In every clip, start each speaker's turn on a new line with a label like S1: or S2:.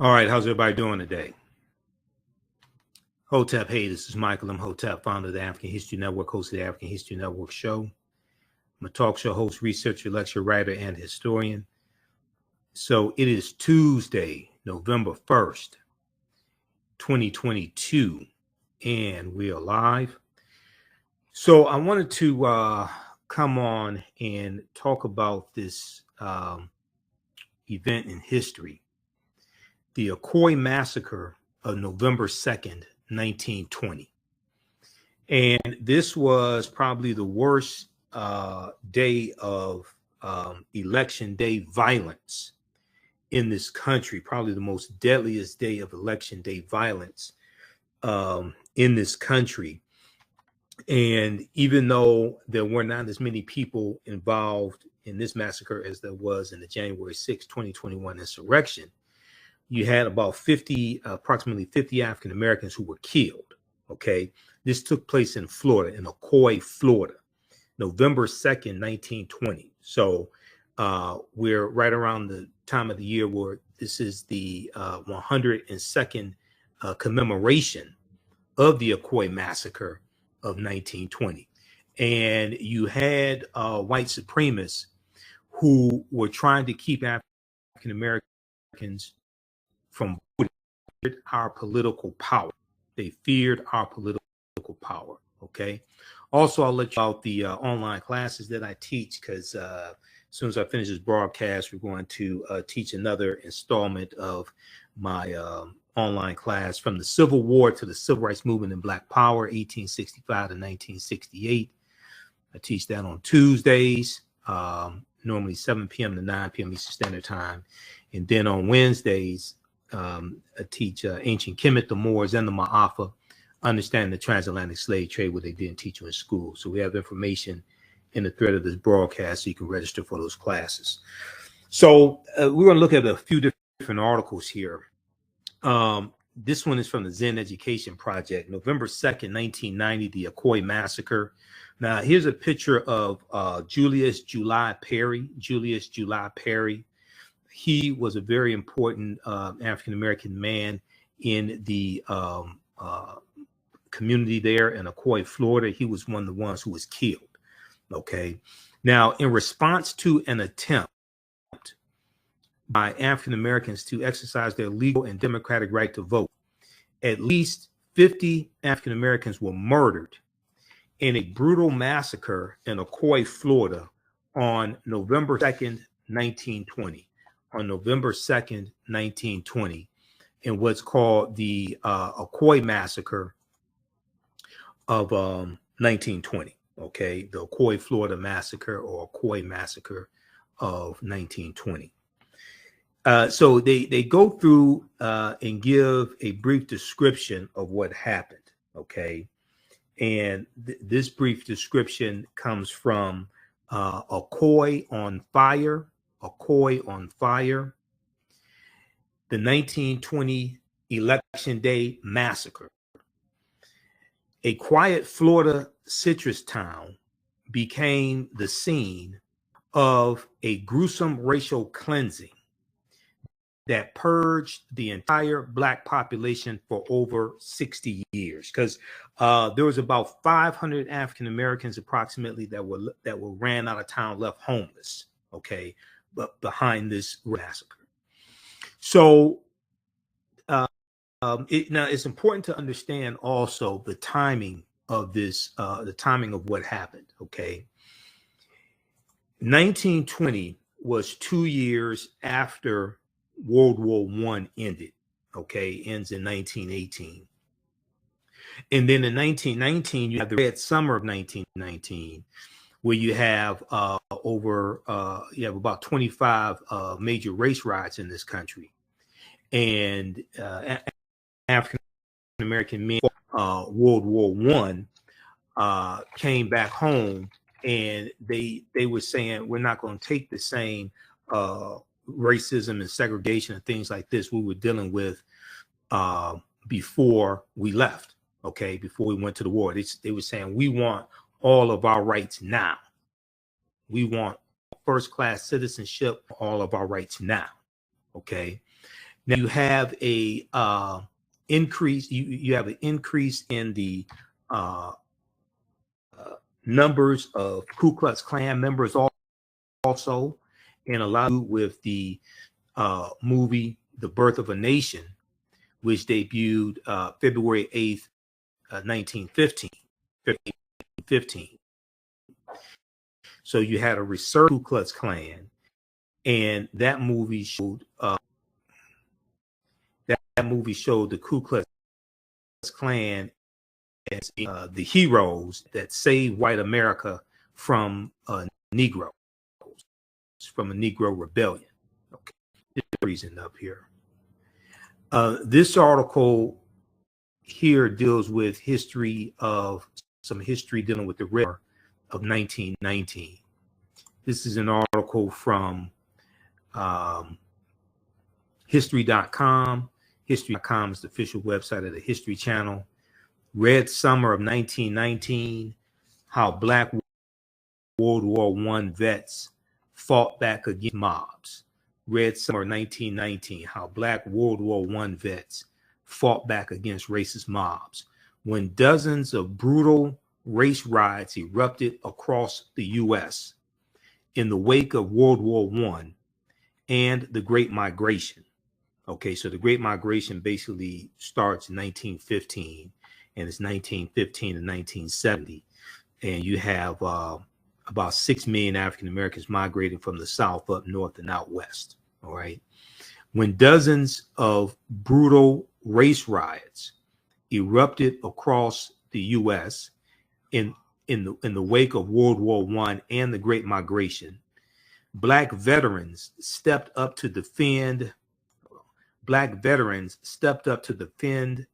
S1: All right, how's everybody doing today? Hotep, hey, this is Michael Imhotep, founder of the African History Network, host of the African History Network show. I'm a talk show host, researcher, lecturer, writer, and historian. So it is Tuesday, November 1st, 2022, and we are live. So I wanted to come on and talk about this event in history, the Ocoee Massacre of November 2nd, 1920. And this was probably the worst day of election day violence in this country, probably the most deadliest day of election day violence in this country. And even though there were not as many people involved in this massacre as there was in the January 6, 2021 insurrection, you had about approximately 50 African Americans who were killed. Okay. This took place in Florida, in Ocoee, Florida, November 2nd, 1920. So we're right around the time of the year where this is the 102nd commemoration of the Ocoee Massacre of 1920. And you had white supremacists who were trying to keep African Americans from our political power. They feared our political power. Okay. Also, I'll let you out the online classes that I teach, because as soon as I finish this broadcast, we're going to teach another installment of my online class, From the Civil War to the Civil Rights Movement and Black Power, 1865 to 1968. I teach that on Tuesdays, normally 7 p.m. to 9 p.m. Eastern Standard Time. And then on Wednesdays, I teach Ancient Kemet, the Moors, and the Ma'afa, understanding the transatlantic slave trade, what they didn't teach you in school. So we have information in the thread of this broadcast so you can register for those classes. So we're going to look at a few different articles here. This one is from the Zen Education Project, November 2nd, 1990, the Ocoee Massacre. Now, here's a picture of Julius July Perry. Julius July Perry. He was a very important African-American man in the community there in Ocoee, Florida. He was one of the ones who was killed. Okay. Now, in response to an attempt by African Americans to exercise their legal and democratic right to vote, at least 50 African Americans were murdered in a brutal massacre in Ocoee, Florida on November 2nd, 1920. On November 2nd, 1920, in what's called the Ocoee Massacre of 1920. Okay, the Ocoee, Florida Massacre, or Ocoee Massacre of 1920. So they go through and give a brief description of what happened. Okay, and this brief description comes from Ocoee on Fire. Ocoee on Fire, the 1920 Election Day Massacre. A quiet Florida citrus town became the scene of a gruesome racial cleansing that purged the entire Black population for over 60 years. Because there was about 500 African Americans approximately that were ran out of town, left homeless. Okay, but behind this massacre. So now it's important to understand also the timing of this, the timing of what happened. Okay, 1920 was 2 years after World War I ended. Okay, ends in 1918. And then in 1919, you have the Red Summer of 1919, where you have you have about 25 major race riots in this country. And African American men, World War I, came back home, and they were saying, we're not going to take the same racism and segregation and things like this we were dealing with before we left. Okay, before we went to the war, they were saying, we want all of our rights now. We want first-class citizenship, all of our rights now. Okay, Now you have a increase. You have an increase in the uh, numbers of Ku Klux Klan members also, and a lot with the movie The Birth of a Nation, which debuted February 8th, 1915. So you had a resurgence of Ku Klux Klan, and that movie showed the Ku Klux Klan as the heroes that saved white America from Negroes, from a Negro rebellion. Okay, this reason up here. This article here deals with some history dealing with the War of 1919. This is an article from history.com. History.com is the official website of the History Channel. Red Summer of 1919, how Black World War I vets fought back against mobs. Red Summer 1919, how Black World War I vets fought back against racist mobs. When dozens of brutal race riots erupted across the U.S. in the wake of World War I and the Great Migration. Okay, so the Great Migration basically starts in 1915, and it's 1915 to 1970. And you have about 6 million African Americans migrating from the South up north and out west. All right. When dozens of brutal race riots erupted across the U.S. in the wake of World War I and the Great Migration, Black veterans stepped up to defend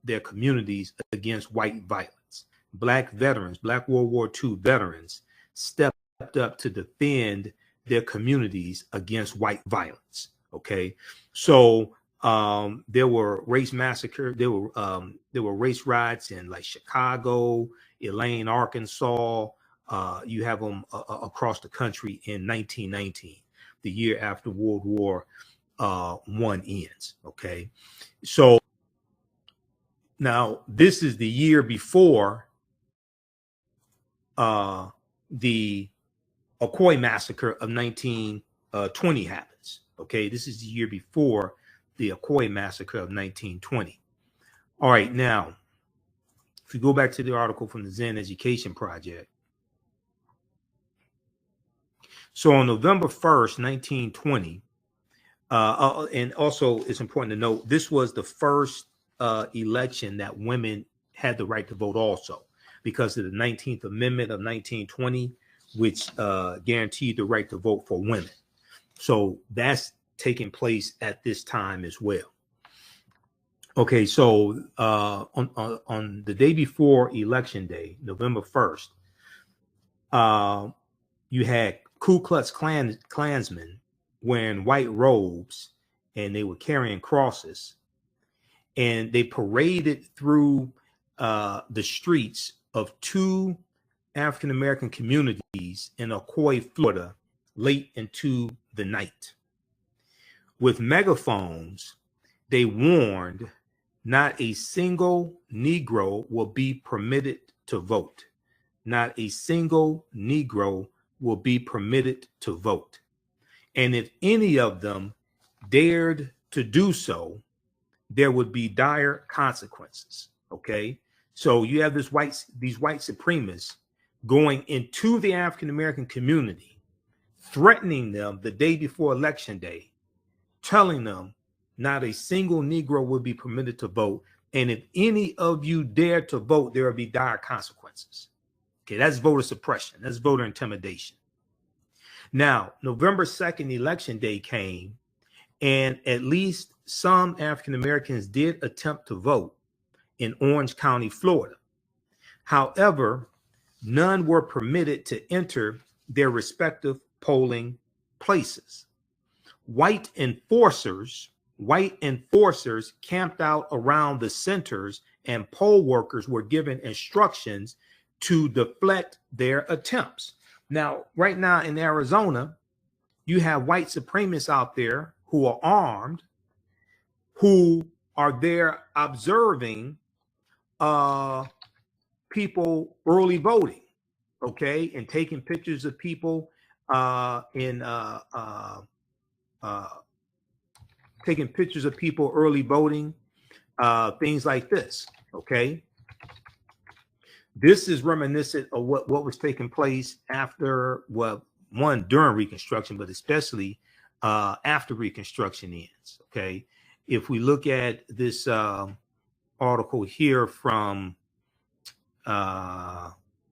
S1: their communities against white violence. Black veterans, Black World War II veterans, stepped up to defend their communities against white violence. Okay, so there were race massacres. There were race riots in like Chicago, Elaine, Arkansas. You have them across the country in 1919, the year after World War I ends. Okay, so now this is the year before the Ocoee Massacre of 1920 happens. Okay, this is the year before the Ocoee Massacre of 1920. All right, now, if you go back to the article from the Zen Education Project. So on November 1st, 1920, and also it's important to note, this was the first election that women had the right to vote also, because of the 19th Amendment of 1920, which guaranteed the right to vote for women. So that's taking place at this time as well. Okay, so on the day before Election Day, November 1st, you had Ku Klux Klansmen wearing white robes, and they were carrying crosses, and they paraded through the streets of two African American communities in Ocoee, Florida, late into the night. With megaphones, they warned not a single Negro will be permitted to vote. Not a single Negro will be permitted to vote. And if any of them dared to do so, there would be dire consequences. Okay, so you have these white supremacists going into the African American community, threatening them the day before Election Day, telling them not a single Negro will be permitted to vote, and if any of you dare to vote, there will be dire consequences. Okay, that's voter suppression. That's voter intimidation. Now, November 2nd, Election Day came, and at least some African Americans did attempt to vote in Orange County, Florida. However, none were permitted to enter their respective polling places. White enforcers camped out around the centers, and poll workers were given instructions to deflect their attempts. Now, right now in Arizona, you have white supremacists out there who are armed, who are there observing people early voting, okay, and taking pictures of people taking pictures of people early voting, things like this, okay. This is reminiscent of what was taking place after, well, one, during Reconstruction, but especially after Reconstruction ends, okay. If we look at this article here from,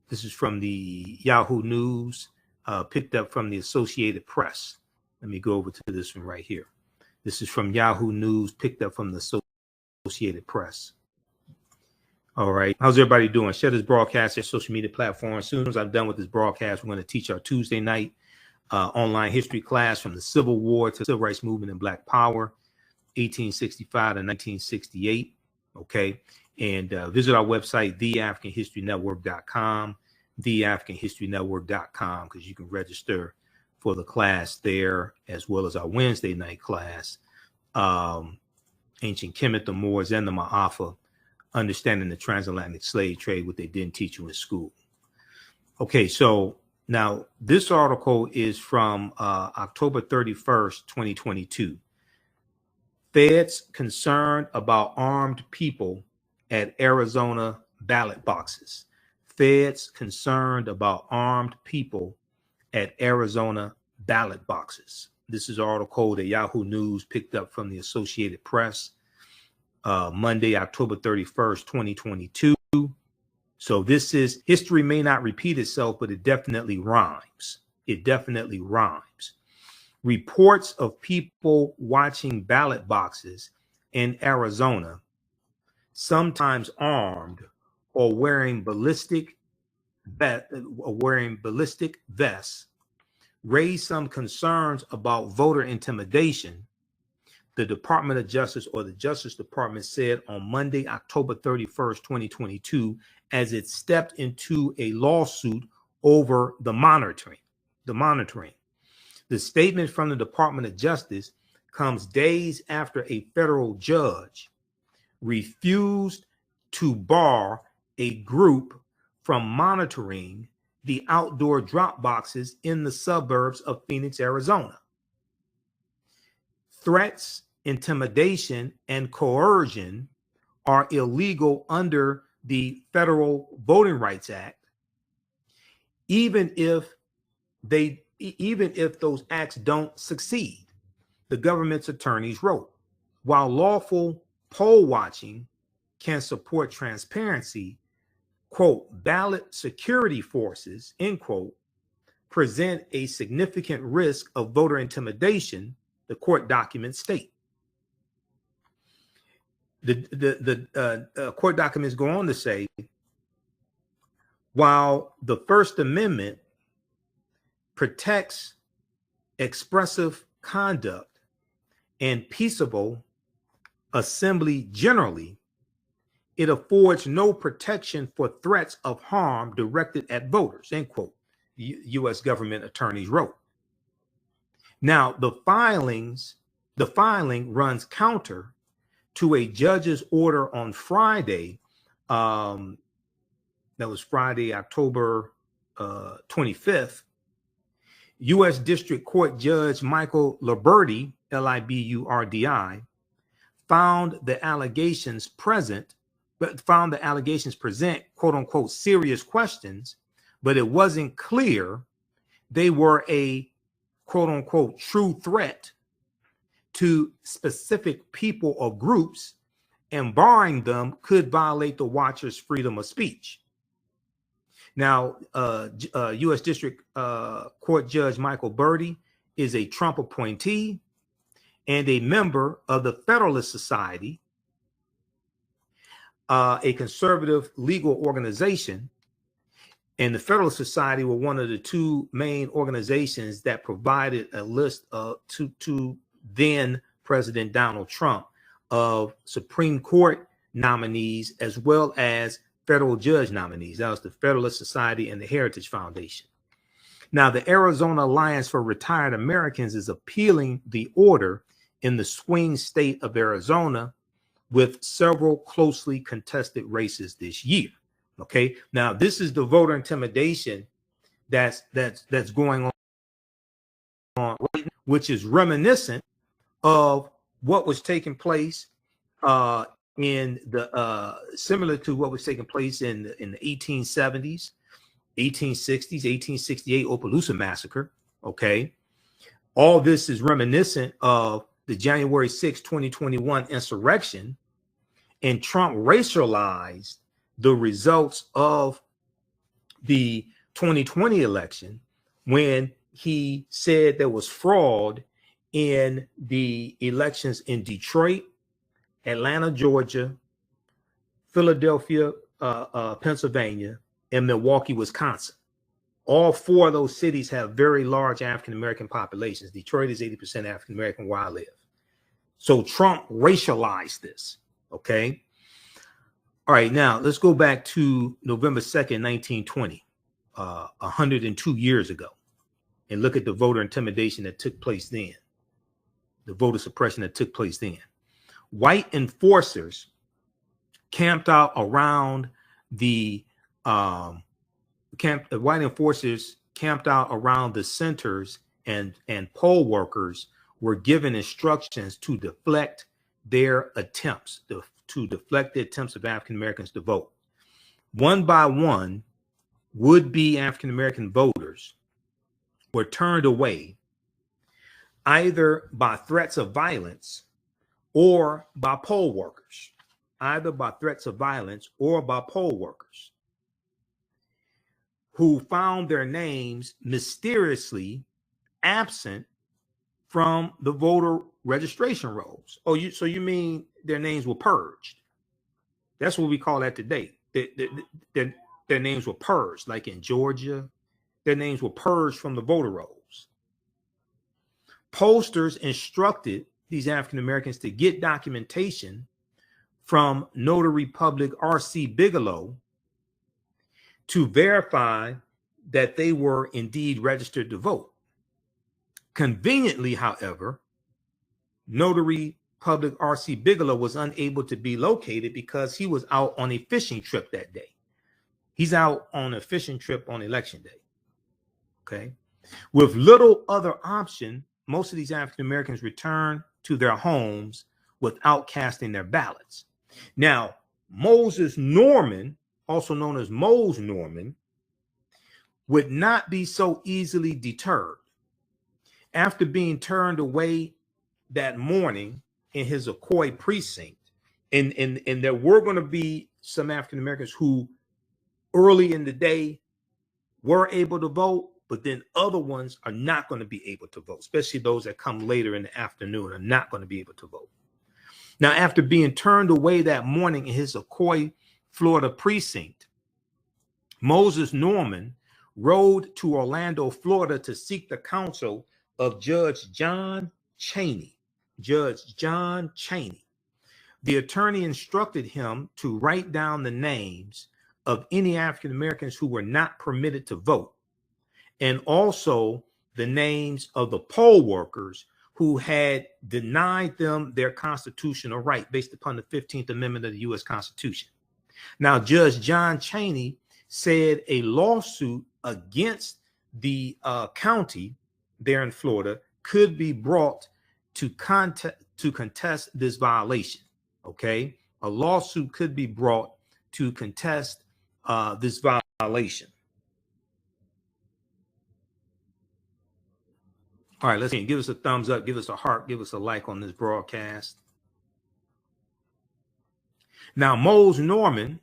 S1: this is from the Yahoo News, picked up from the Associated Press. Let me go over to this one right here. This is from Yahoo News, picked up from the Associated Press. All right. How's everybody doing? Share this broadcast at social media platforms. As soon as I'm done with this broadcast, we're going to teach our Tuesday night online history class from the Civil War to the Civil Rights Movement and Black Power, 1865 to 1968. Okay. And visit our website, TheAfricanHistoryNetwork.com, TheAfricanHistoryNetwork.com, because you can register for the class there, as well as our Wednesday night class, Ancient Kemet, the Moors, and the Ma'afa, Understanding the Transatlantic Slave Trade, what they didn't teach you in school. Okay, so now this article is from October 31st, 2022. Feds concerned about armed people at Arizona ballot boxes. Feds concerned about armed people at Arizona ballot boxes. This is an article that Yahoo News picked up from the Associated Press, Monday, October 31st, 2022. So this is, history may not repeat itself, but it definitely rhymes. It definitely rhymes. Reports of people watching ballot boxes in Arizona, sometimes armed or wearing ballistic vests, raised some concerns about voter intimidation. The Department of Justice, or the Justice Department, said on Monday, October 31st, 2022, as it stepped into a lawsuit over the monitoring. The statement from the Department of Justice comes days after a federal judge refused to bar a group from monitoring the outdoor drop boxes in the suburbs of Phoenix, Arizona. Threats, intimidation, and coercion are illegal under the Federal Voting Rights Act, even if those acts don't succeed, the government's attorneys wrote. While lawful poll watching can support transparency, quote, ballot security forces, end quote, present a significant risk of voter intimidation, the court documents state. The court documents go on to say, while the First Amendment protects expressive conduct and peaceable assembly generally, it affords no protection for threats of harm directed at voters, end quote, U.S. government attorneys wrote. Now, the filing runs counter to a judge's order on Friday, that was Friday, October 25th, U.S. District Court Judge Michael Liburdi, Liburdi, found the allegations present, quote unquote, serious questions, but it wasn't clear they were a quote unquote true threat to specific people or groups, and barring them could violate the watcher's freedom of speech. Now, U.S. District Court Judge Michael Liburdi is a Trump appointee and a member of the Federalist Society, a conservative legal organization. And the Federalist Society were one of the two main organizations that provided a list to then President Donald Trump of Supreme Court nominees as well as federal judge nominees. That was the Federalist Society and the Heritage Foundation. Now, the Arizona Alliance for Retired Americans is appealing the order in the swing state of Arizona, with several closely contested races this year. Okay, now this is the voter intimidation that's going on right now, which is reminiscent of what was taking place in the similar to what was taking place in the 1870s, 1860s, 1868 Opelousas Massacre. Okay, all this is reminiscent of the January 6, 2021 insurrection, and Trump racialized the results of the 2020 election when he said there was fraud in the elections in Detroit, Atlanta, Georgia, Philadelphia, Pennsylvania, and Milwaukee, Wisconsin. All four of those cities have very large African-American populations. Detroit is 80% African-American where I live. So Trump racialized this, okay? All right, now let's go back to November 2nd, 1920, 102 years ago, and look at the voter intimidation that took place then, the voter suppression that took place then. White enforcers camped out around the centers, and poll workers were given instructions to deflect their attempts, to deflect the attempts of African Americans to vote. One by one, would-be African American voters were turned away either by threats of violence or by poll workers, who found their names mysteriously absent from the voter registration rolls. Oh, so you mean their names were purged? That's what we call that today. Their names were purged, like in Georgia, their names were purged from the voter rolls. Pollsters instructed these African Americans to get documentation from Notary Public R.C. Bigelow to verify that they were indeed registered to vote. Conveniently, however, Notary Public R.C. Bigelow was unable to be located because he was out on a fishing trip that day. He's out on a fishing trip on election day. Okay. With little other option, most of these African Americans returned to their homes without casting their ballots. Now, Moses Norman, also known as Mose Norman, would not be so easily deterred. After being turned away that morning in his Ocoee precinct, and there were going to be some African Americans who early in the day were able to vote, but then other ones are not going to be able to vote, especially those that come later in the afternoon are not going to be able to vote. Now, after being turned away that morning in his Ocoee, Florida precinct, Moses Norman rode to Orlando, Florida to seek the counsel of Judge John Chaney. Judge John Chaney. The attorney instructed him to write down the names of any African Americans who were not permitted to vote, and also the names of the poll workers who had denied them their constitutional right based upon the 15th Amendment of the U.S. Constitution. Now, Judge John Chaney said a lawsuit against the county there in Florida could be brought to contest this violation. Okay, a lawsuit could be brought to contest this violation. All right, let's see. Give us a thumbs up, give us a heart, give us a like on this broadcast. Now, Mose Norman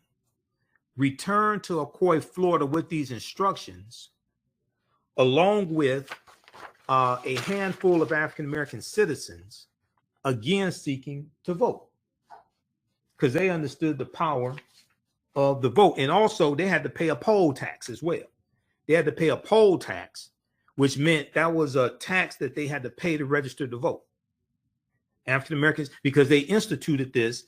S1: returned to Ocoee, Florida with these instructions, along with a handful of African-American citizens, again seeking to vote, because they understood the power of the vote. And also they had to pay a poll tax as well. They had to pay a poll tax, which meant that was a tax that they had to pay to register to vote. African Americans, because they instituted this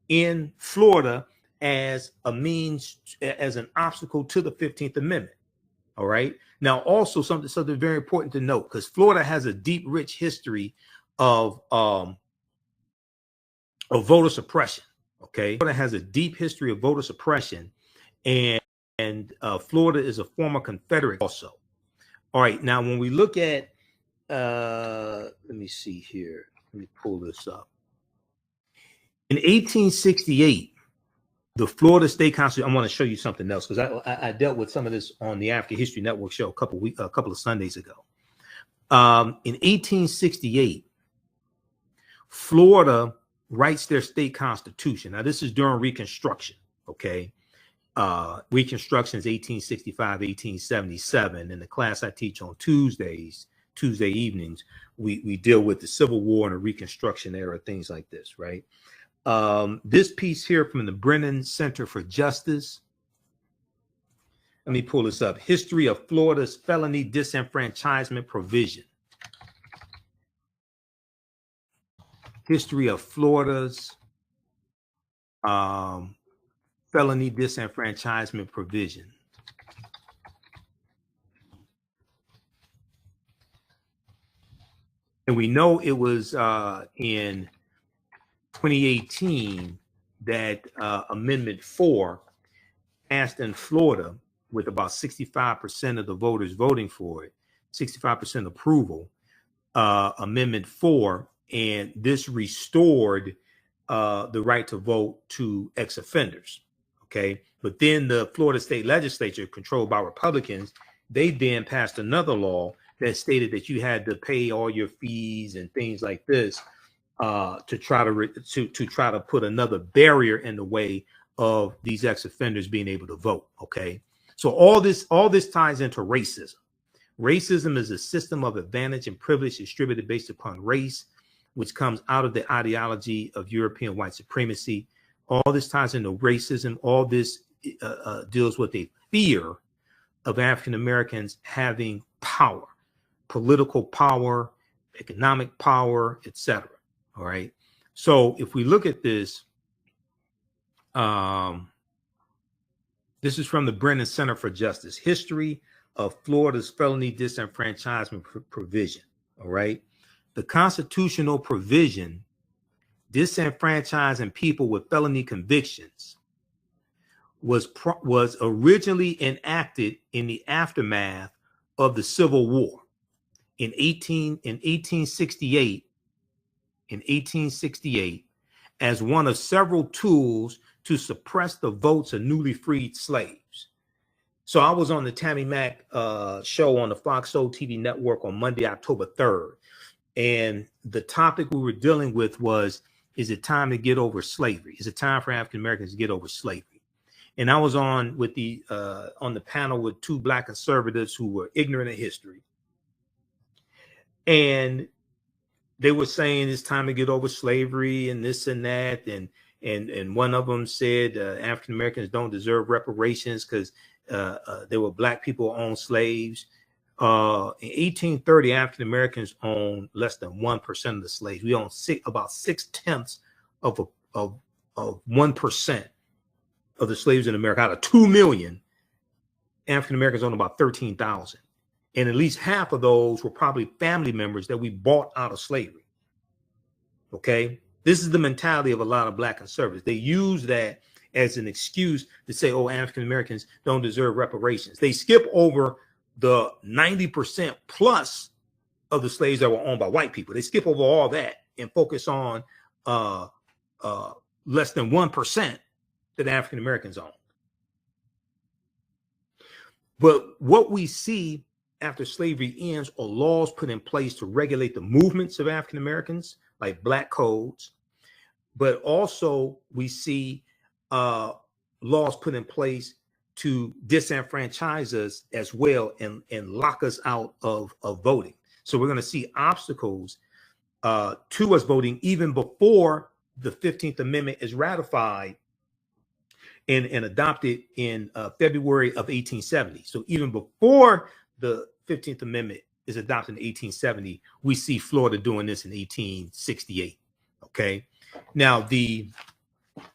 S1: in Florida as a means, as an obstacle to the 15th Amendment. All right. Now, also something very important to note, because Florida has a deep, rich history of voter suppression. Okay, Florida has a deep history of voter suppression, and Florida is a former Confederate also. All right, now when we look at, let me see here. Let me pull this up. In 1868, the Florida State Constitution. I want to show you something else because I dealt with some of this on the African History Network show a couple of Sundays ago. In 1868, Florida writes their state constitution. Now, this is during Reconstruction. Okay, Reconstruction is 1865, 1877. In the class I teach on Tuesday evenings, we deal with the Civil War and the Reconstruction era, things like this, right? This piece here from the Brennan Center for Justice. Let me pull this up. History of Florida's felony disenfranchisement provision. History of Florida's felony disenfranchisement provision. And we know it was in 2018 that Amendment 4 passed in Florida with about 65% of the voters voting for it, 65% approval, Amendment 4, and this restored the right to vote to ex-offenders, okay? But then the Florida State Legislature, controlled by Republicans, they then passed another law that stated that you had to pay all your fees and things like this to try to put another barrier in the way of these ex-offenders being able to vote, okay? So all this ties into racism. Racism is a system of advantage and privilege distributed based upon race, which comes out of the ideology of European white supremacy. All this ties into racism. All this deals with a fear of African Americans having power, political power, economic power, etc. All right. So if we look at this, this is from the Brennan Center for Justice, History of Florida's felony disenfranchisement provision. All right. The constitutional provision disenfranchising people with felony convictions was originally enacted in the aftermath of the Civil War in 1868 as one of several tools to suppress the votes of newly freed slaves. So I was on the Tammy Mack show on the Fox Soul TV network on Monday, October 3rd. And the topic we were dealing with was, is it time to get over slavery? Is it time for African Americans to get over slavery? And I was on the panel with two Black conservatives who were ignorant of history. And they were saying it's time to get over slavery and this and that. And one of them said African Americans don't deserve reparations because there were Black people who owned slaves. In 1830, African Americans owned less than 1% of the slaves. We own about 6/10 of 1% of the slaves in America. Out of 2 million, African Americans own about 13,000. And at least half of those were probably family members that we bought out of slavery. Okay? This is the mentality of a lot of Black conservatives. They use that as an excuse to say, oh, African Americans don't deserve reparations. They skip over the 90% plus of the slaves that were owned by white people. They skip over all that and focus on less than 1% that African Americans own. But what we see after slavery ends are laws put in place to regulate the movements of African Americans, like Black codes. But also we see laws put in place to disenfranchise us as well and lock us out of voting. So we're going to see obstacles to us voting even before the 15th Amendment is ratified and adopted in February of 1870. So even before the 15th Amendment is adopted in 1870, we see Florida doing this in 1868. Okay. Now let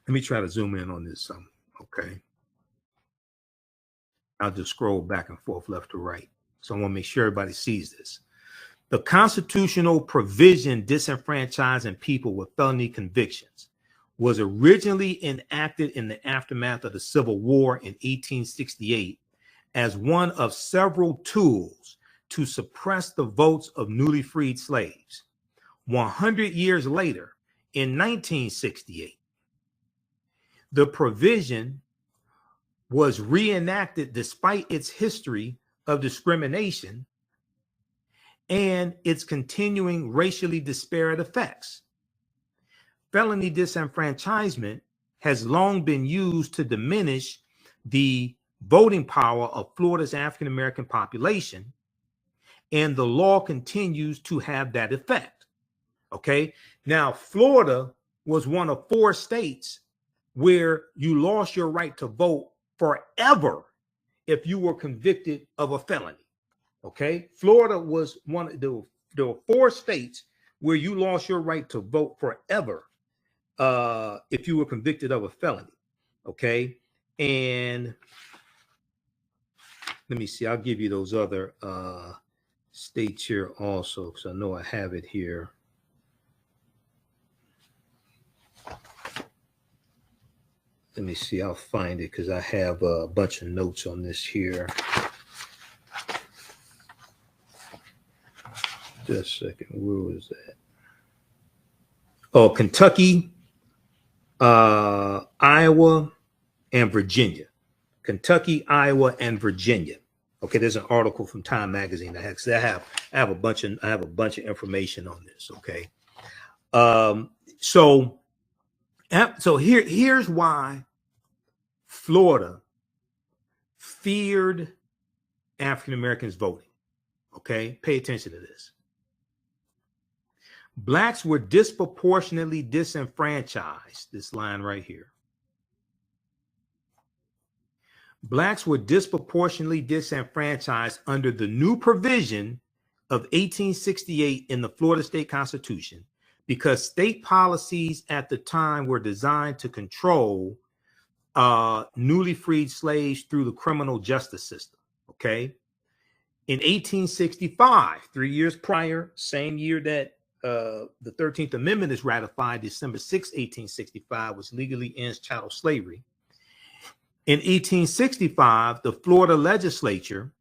S1: me try to zoom in on this. Okay. I'll just scroll back and forth, left to right. So I want to make sure everybody sees this. The constitutional provision disenfranchising people with felony convictions was originally enacted in the aftermath of the Civil War in 1868 as one of several tools to suppress the votes of newly freed slaves. 100 years later, in 1968, the provision was reenacted despite its history of discrimination and its continuing racially disparate effects. Felony disenfranchisement has long been used to diminish the voting power of Florida's African American population, and the law continues to have that effect. Okay, now Florida was one of 4 states where you lost your right to vote forever if you were convicted of a felony. Okay, Florida was one of there were 4 states where you lost your right to vote forever if you were convicted of a felony. Okay, and let me see, I'll give you those other states here also, because I know I have it here. Let me see, I'll find it because I have a bunch of notes on this here. Just a second, where was that? Oh, Kentucky, Iowa, and Virginia. Kentucky, Iowa, and Virginia. Okay, there's an article from Time Magazine that has, I have a bunch of information on this. Okay, so here's why Florida feared African Americans voting. Okay, pay attention to this. Blacks were disproportionately disenfranchised. This line right here. Blacks were disproportionately disenfranchised under the new provision of 1868 in the Florida State Constitution because state policies at the time were designed to control newly freed slaves through the criminal justice system. Okay. In 1865, 3 years prior, same year that the 13th Amendment is ratified, December 6, 1865, which legally ends chattel slavery. In 1865, the Florida legislature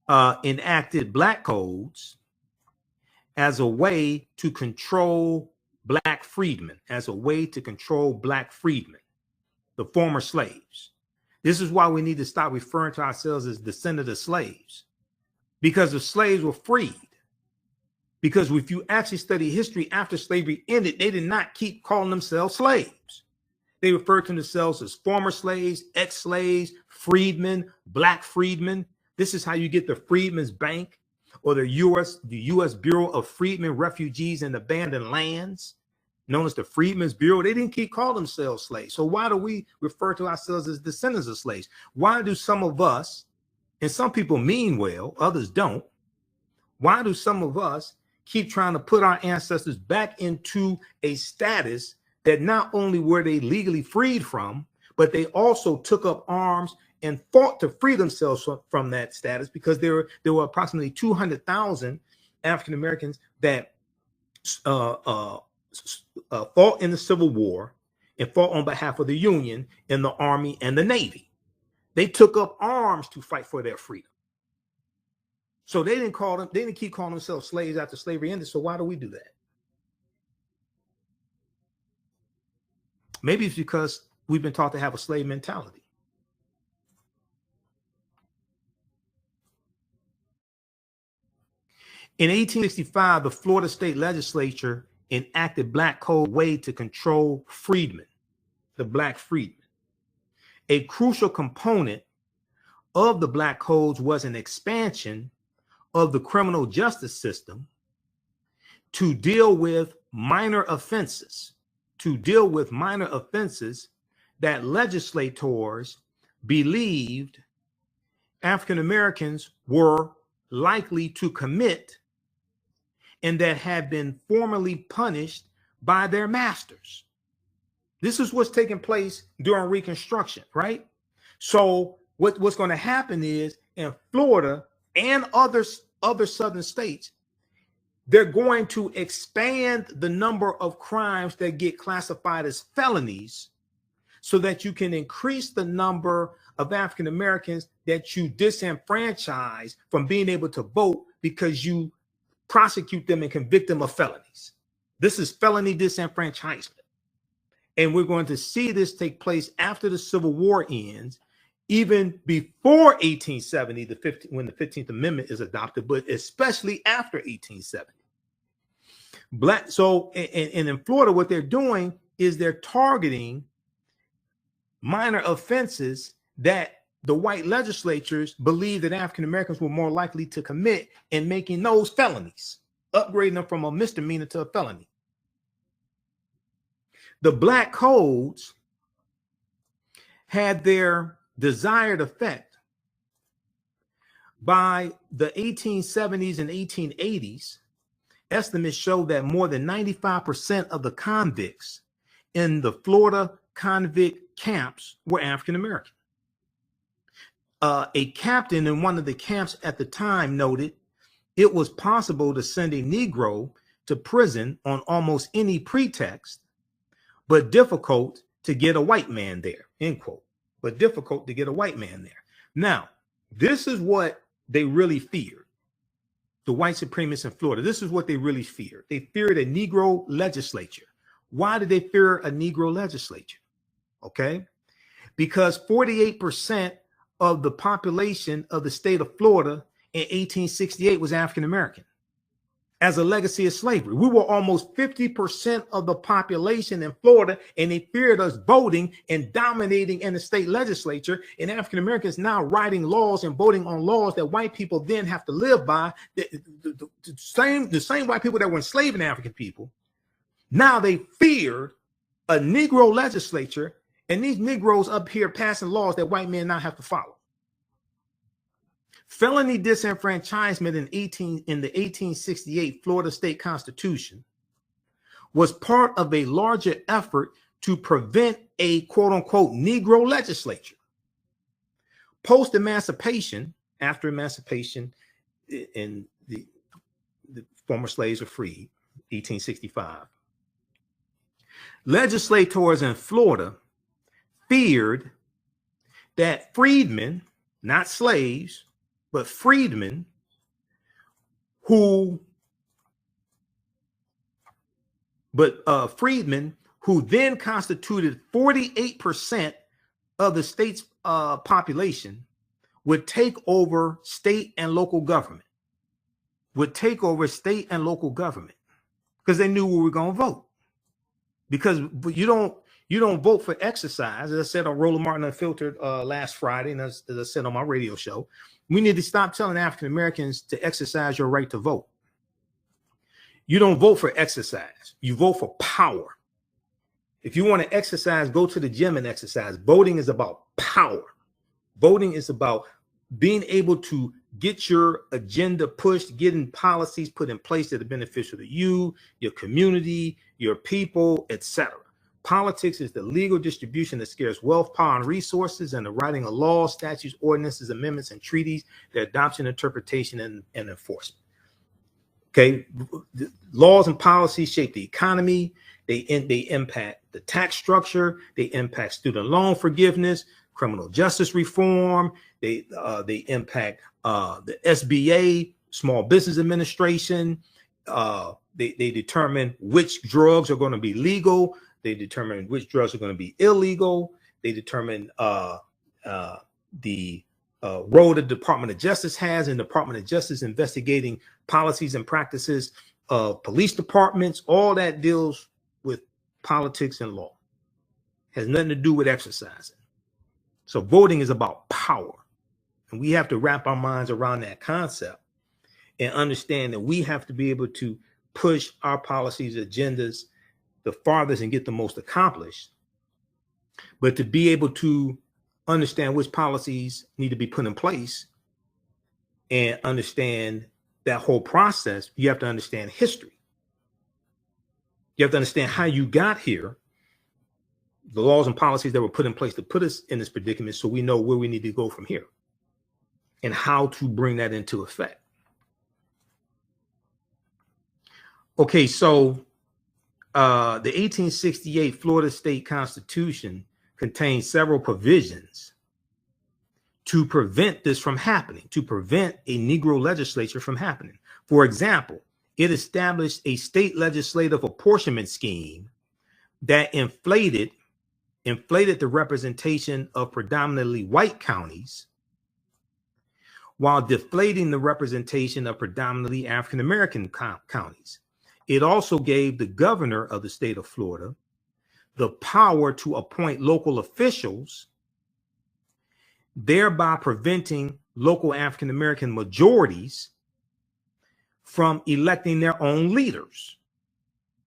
S1: enacted black codes as a way to control black freedmen, the former slaves. This is why we need to stop referring to ourselves as descendants of slaves, because the slaves were freed. Because if you actually study history after slavery ended, they did not keep calling themselves slaves. They referred to themselves as former slaves, ex-slaves, freedmen, black freedmen. This is how you get the Freedmen's Bank or the U.S. Bureau of Freedmen, Refugees, and Abandoned Lands, known as the Freedmen's Bureau. They didn't keep calling themselves slaves. So why do we refer to ourselves as descendants of slaves? Why do some of us, and some people mean well, others don't, why do some of us keep trying to put our ancestors back into a status that not only were they legally freed from, but they also took up arms and fought to free themselves from that status, because there were approximately 200,000 African Americans that fought in the Civil War and fought on behalf of the Union in the Army and the Navy. They took up arms to fight for their freedom. So they didn't keep calling themselves slaves after slavery ended. So why do we do that? Maybe it's because we've been taught to have a slave mentality. In 1865, the Florida State Legislature enacted Black Code way to control freedmen, the Black freedmen. A crucial component of the Black Codes was an expansion of the criminal justice system to deal with minor offenses, that legislators believed African Americans were likely to commit and that had been formally punished by their masters. This is what's taking place during Reconstruction, right? So what's going to happen is, in Florida and other other southern states, they're going to expand the number of crimes that get classified as felonies so that you can increase the number of African Americans that you disenfranchise from being able to vote because you prosecute them and convict them of felonies. This is felony disenfranchisement. And we're going to see this take place after the Civil War ends, even before 1870, when the 15th Amendment is adopted, but especially after 1870. And in Florida, what they're doing is they're targeting minor offenses that the white legislatures believe that African Americans were more likely to commit, and making those felonies, upgrading them from a misdemeanor to a felony. The black codes had their desired effect by the 1870s and 1880s. Estimates show that more than 95% of the convicts in the Florida convict camps were African American. A captain in one of the camps at the time noted it was possible to send a Negro to prison on almost any pretext, but difficult to get a white man there, end quote. But difficult to get a white man there. Now, this is what they really feared. The white supremacists in Florida, this is what they really feared. They feared a Negro legislature. Why did they fear a Negro legislature? Okay, because 48% of the population of the state of Florida in 1868 was African American. As a legacy of slavery, we were almost 50% of the population in Florida, and they feared us voting and dominating in the state legislature. And African Americans now writing laws and voting on laws that white people then have to live by. The same white people that were enslaving African people, now they feared a Negro legislature, and these Negroes up here passing laws that white men now have to follow. Felony disenfranchisement in the 1868 Florida State Constitution was part of a larger effort to prevent a quote unquote Negro legislature. Post emancipation, after emancipation, and the former slaves were freed, 1865. Legislators in Florida feared that freedmen, not slaves, but freedmen who then constituted 48% of the state's population would take over state and local government, because they knew we were going to vote. Because you don't vote for exercise. As I said on Roland Martin Unfiltered last Friday, and as I said on my radio show, we need to stop telling African Americans to exercise your right to vote. You don't vote for exercise. You vote for power. If you want to exercise, go to the gym and exercise. Voting is about power. Voting is about being able to get your agenda pushed, getting policies put in place that are beneficial to you, your community, your people, etc. Politics is the legal distribution that scarce wealth, power, and resources, and the writing of laws, statutes, ordinances, amendments, and treaties, their adoption, interpretation, and enforcement. Okay, laws and policies shape the economy. They impact the tax structure. They impact student loan forgiveness, criminal justice reform. They impact the SBA, Small Business Administration. They determine which drugs are going to be legal. They determine which drugs are going to be illegal. They determine the role the Department of Justice has, and the Department of Justice investigating policies and practices of police departments. All that deals with politics and law. Has nothing to do with exercising. So voting is about power. And we have to wrap our minds around that concept and understand that we have to be able to push our policies, agendas the farthest and get the most accomplished. But to be able to understand which policies need to be put in place and understand that whole process, you have to understand history. You have to understand how you got here, the laws and policies that were put in place to put us in this predicament, so we know where we need to go from here and how to bring that into effect. Okay, so the 1868 Florida State Constitution contains several provisions to prevent this from happening, to prevent a Negro legislature from happening. For example, it established a state legislative apportionment scheme that inflated the representation of predominantly white counties while deflating the representation of predominantly African American counties. It also gave the governor of the state of Florida the power to appoint local officials, thereby preventing local African American majorities from electing their own leaders.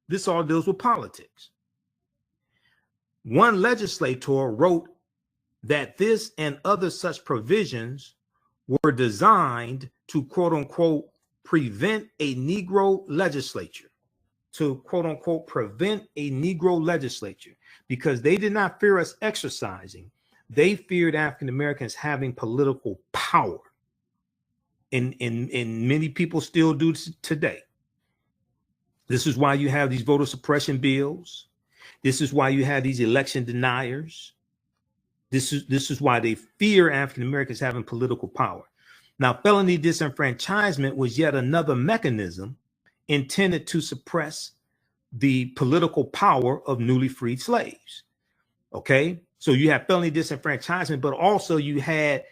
S1: This all deals with politics. One legislator wrote that this and other such provisions were designed to, quote unquote, prevent a Negro legislature, to, quote unquote, prevent a Negro legislature, because they did not fear us exercising. They feared African Americans having political power. And many people still do today. This is why you have these voter suppression bills. This is why you have these election deniers. This is why they fear African Americans having political power. Now, felony disenfranchisement was yet another mechanism intended to suppress the political power of newly freed slaves. Okay, so you have felony disenfranchisement, but also you had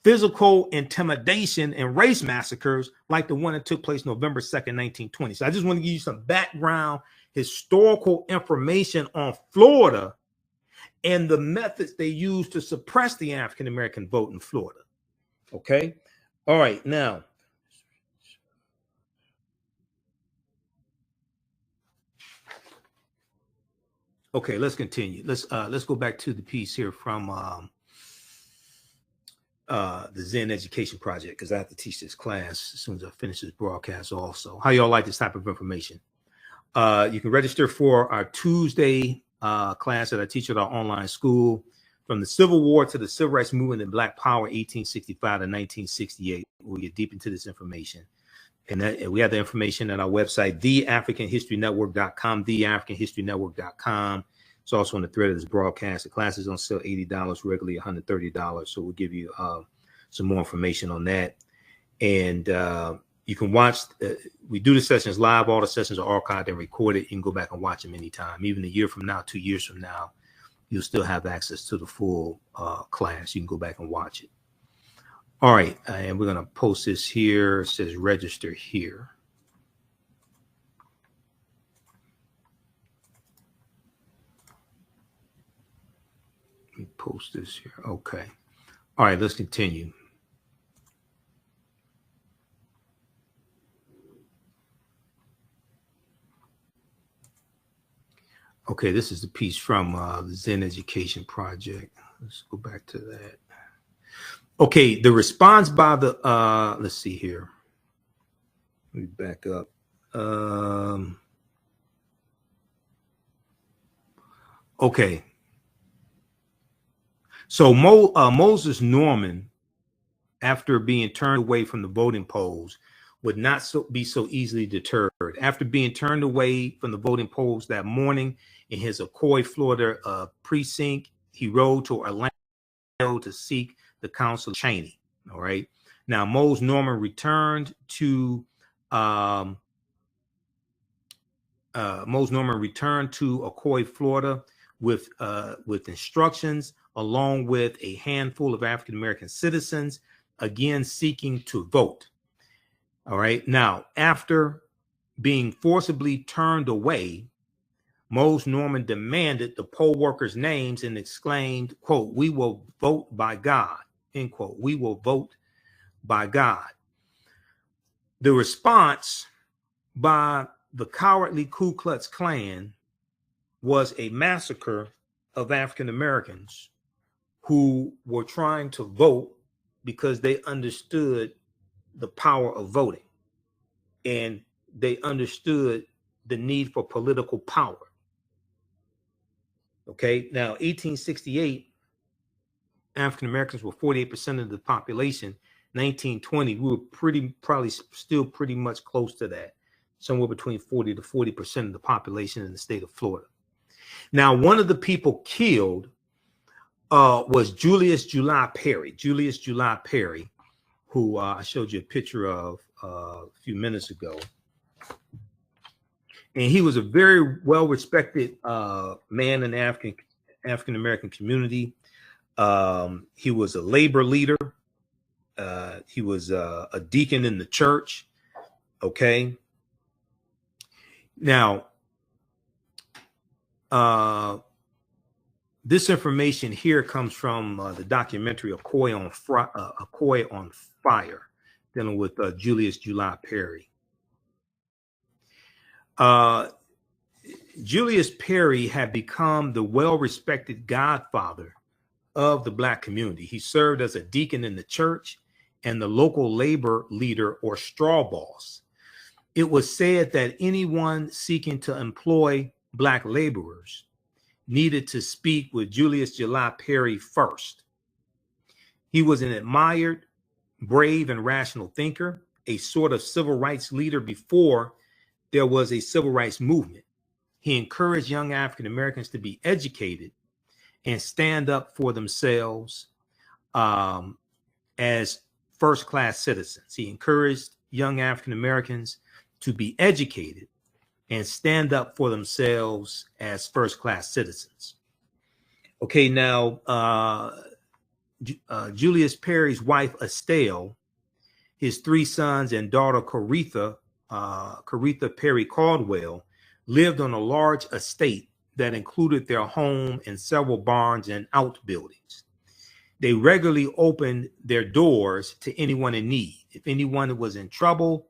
S1: physical intimidation and race massacres like the one that took place November 2nd, 1920. So I just want to give you some background historical information on Florida and the methods they used to suppress the African American vote in Florida. Okay. All right. Now, okay, let's continue. Let's go back to the piece here from the Zen Education Project, because I have to teach this class as soon as I finish this broadcast also. How y'all like this type of information? You can register for our Tuesday class that I teach at our online school, from the Civil War to the Civil Rights Movement and Black Power, 1865 to 1968. We'll get deep into this information. And we have the information at our website, TheAfricanHistoryNetwork.com, TheAfricanHistoryNetwork.com. It's also on the thread of this broadcast. The class is on sale $80, regularly $130. So we'll give you some more information on that. And you can watch, we do the sessions live. All the sessions are archived and recorded. You can go back and watch them anytime. Even a year from now, 2 years from now, you'll still have access to the full class. You can go back and watch it. All right, and we're going to post this here. It says register here. Let me post this here. Okay. All right, let's continue. Okay, this is the piece from the Zen Education Project. Let's go back to that. Okay, the response by the, let's see here. Let me back up. Okay. So Moses Norman, after being turned away from the voting polls, would not be so easily deterred. After being turned away from the voting polls that morning in his Ocoee, Florida precinct, he rode to Orlando to seek the counsel of Cheney. All right. Now, Moses Norman returned to Ocoee, Florida, with instructions, along with a handful of African American citizens, again seeking to vote. All right. Now, after being forcibly turned away, Moses Norman demanded the poll workers' names and exclaimed, quote, "We will vote by God," end quote. "We will vote by God." The response by the cowardly Ku Klux Klan was a massacre of African Americans who were trying to vote because they understood the power of voting and they understood the need for political power. Okay, now 1868, African Americans were 48% of the population. 1920, we were probably still pretty much close to that. somewhere between 40 to 40% of the population in the state of Florida. Now, one of the people killed was Julius July Perry. Julius July Perry, who I showed you a picture of a few minutes ago. And he was a very well-respected man in the African-American community. He was a labor leader. He was a deacon in the church. Okay. Now, this information here comes from the documentary Ocoee on Fire, dealing with Julius July Perry. Julius Perry had become the well-respected godfather of the Black community. He served as a deacon in the church and the local labor leader or straw boss. It was said that anyone seeking to employ Black laborers needed to speak with Julius July Perry first. He was an admired, brave, and rational thinker, a sort of civil rights leader before there was a civil rights movement. He encouraged young African Americans to be educated and stand up for themselves as first-class citizens. He encouraged young African Americans to be educated and stand up for themselves as first-class citizens. Okay, now, Julius Perry's wife, Estelle, his 3 sons and daughter, Coretha Perry Caldwell, lived on a large estate that included their home and several barns and outbuildings. They regularly opened their doors to anyone in need. If anyone was in trouble,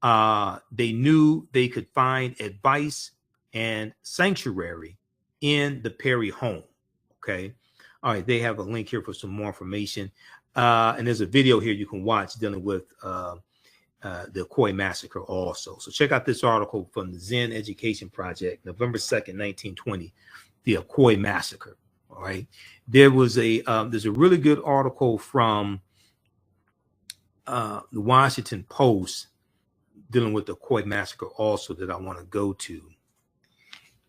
S1: they knew they could find advice and sanctuary in the Perry home. Okay. All right. They have a link here for some more information. And there's a video here you can watch dealing with the Ocoee Massacre also. So check out this article from the Zen Education Project, November 2nd, 1920, the Ocoee Massacre. All right. There was there's a really good article from the Washington Post dealing with the Ocoee Massacre also that I want to go to.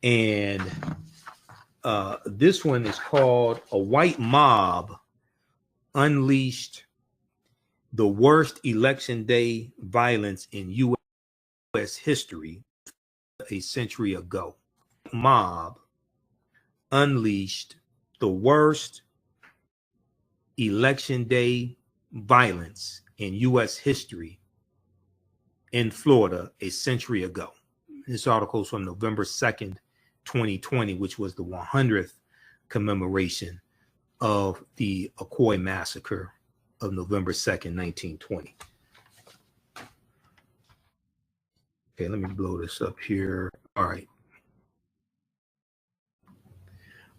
S1: And this one is called "A White Mob Unleashed the Worst Election Day Violence in U.S. History a Century Ago." Mob unleashed the worst election day violence in U.S. history in Florida a century ago. This article is from November 2nd, 2020, which was the 100th commemoration of the Ocoee Massacre of November 2nd, 1920. Okay, let me blow this up here. All right.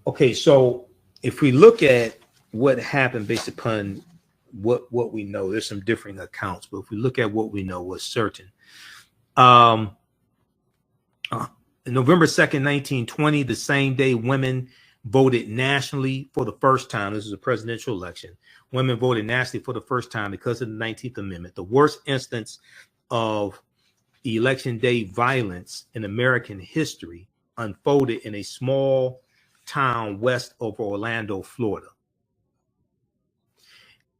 S1: Okay, so if we look at what happened based upon what we know, there's some differing accounts, but if we look at what we know was certain. November 2nd, 1920, the same day women voted nationally for the first time. This is a presidential election. Women voted nationally for the first time because of the 19th Amendment. The worst instance of election day violence in American history unfolded in a small town west of Orlando, Florida.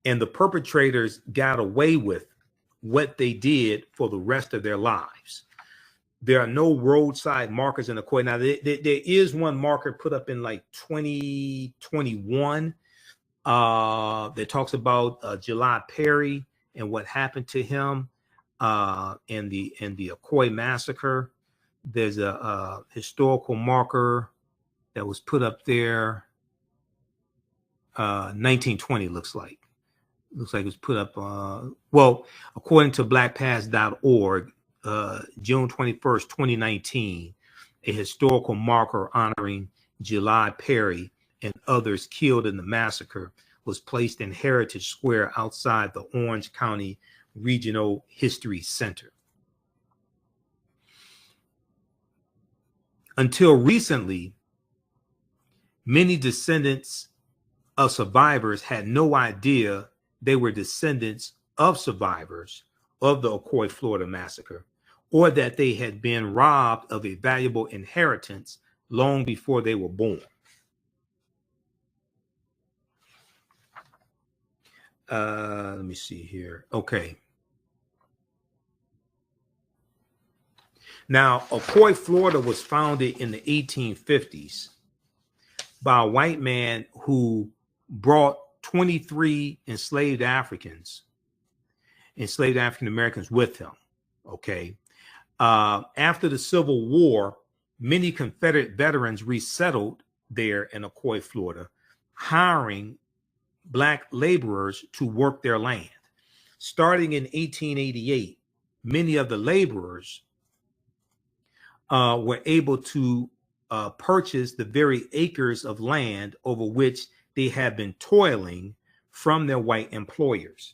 S1: And the perpetrators got away with what they did for the rest of their lives. There are no roadside markers in Ocoee. Now, there is one marker put up in like 2021 that talks about July Perry and what happened to him in the Ocoee Massacre. There's a historical marker that was put up there. 1920 looks like it was put up. Well, according to blackpast.org, June 21st, 2019, a historical marker honoring July Perry and others killed in the massacre was placed in Heritage Square outside the Orange County Regional History Center. Until recently, many descendants of survivors had no idea they were descendants of survivors of the Ocoee, Florida massacre, or that they had been robbed of a valuable inheritance long before they were born. Let me see here. Okay. Now, Ocoee, Florida was founded in the 1850s by a white man who brought 23 enslaved African Americans with him. Okay. After the Civil War, many Confederate veterans resettled there in Ocoee, Florida, hiring Black laborers to work their land. Starting in 1888, many of the laborers were able to purchase the very acres of land over which they had been toiling from their white employers,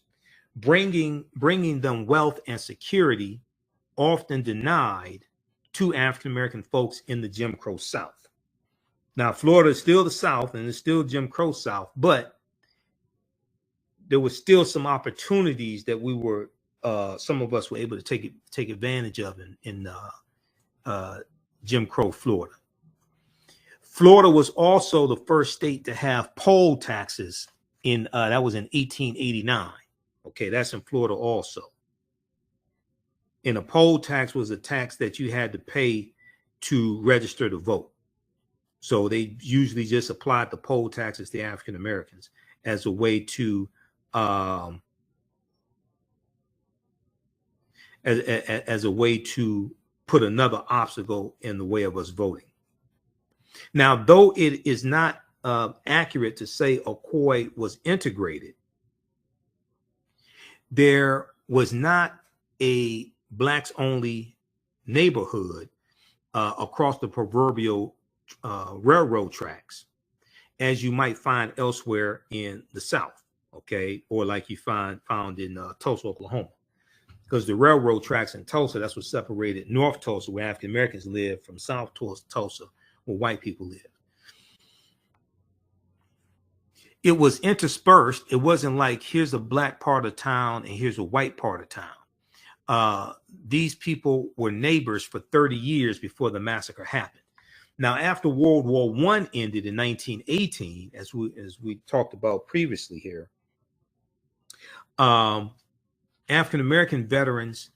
S1: bringing them wealth and security often denied to African American folks in the Jim Crow South. Now, Florida is still the South and it's still Jim Crow South, but there was still some opportunities that we were, some of us were able to take advantage of in Jim Crow Florida. Florida was also the first state to have poll taxes that was in 1889. Okay, that's in Florida also. And a poll tax was a tax that you had to pay to register to vote. So they usually just applied the poll taxes to African Americans as a way to as a way to put another obstacle in the way of us voting. Now, though it is not accurate to say Ocoee was integrated, there was not a Blacks only neighborhood across the proverbial railroad tracks, as you might find elsewhere in the South, okay, or like you found in Tulsa, Oklahoma. Because the railroad tracks in Tulsa, that's what separated North Tulsa, where African Americans live, from South Tulsa, where white people live. It was interspersed. It wasn't like here's a Black part of town and here's a white part of town. These people were neighbors for 30 years before the massacre happened. Now, after World War I ended in 1918, as we talked about previously here, African American veterans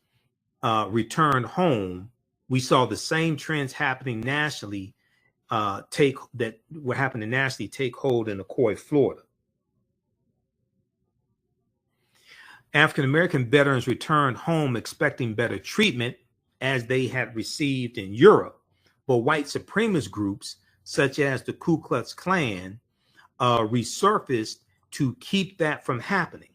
S1: returned home. We saw the same trends happening nationally take hold in Ocoee, Florida. African American veterans returned home expecting better treatment as they had received in Europe, but white supremacist groups such as the Ku Klux Klan resurfaced to keep that from happening.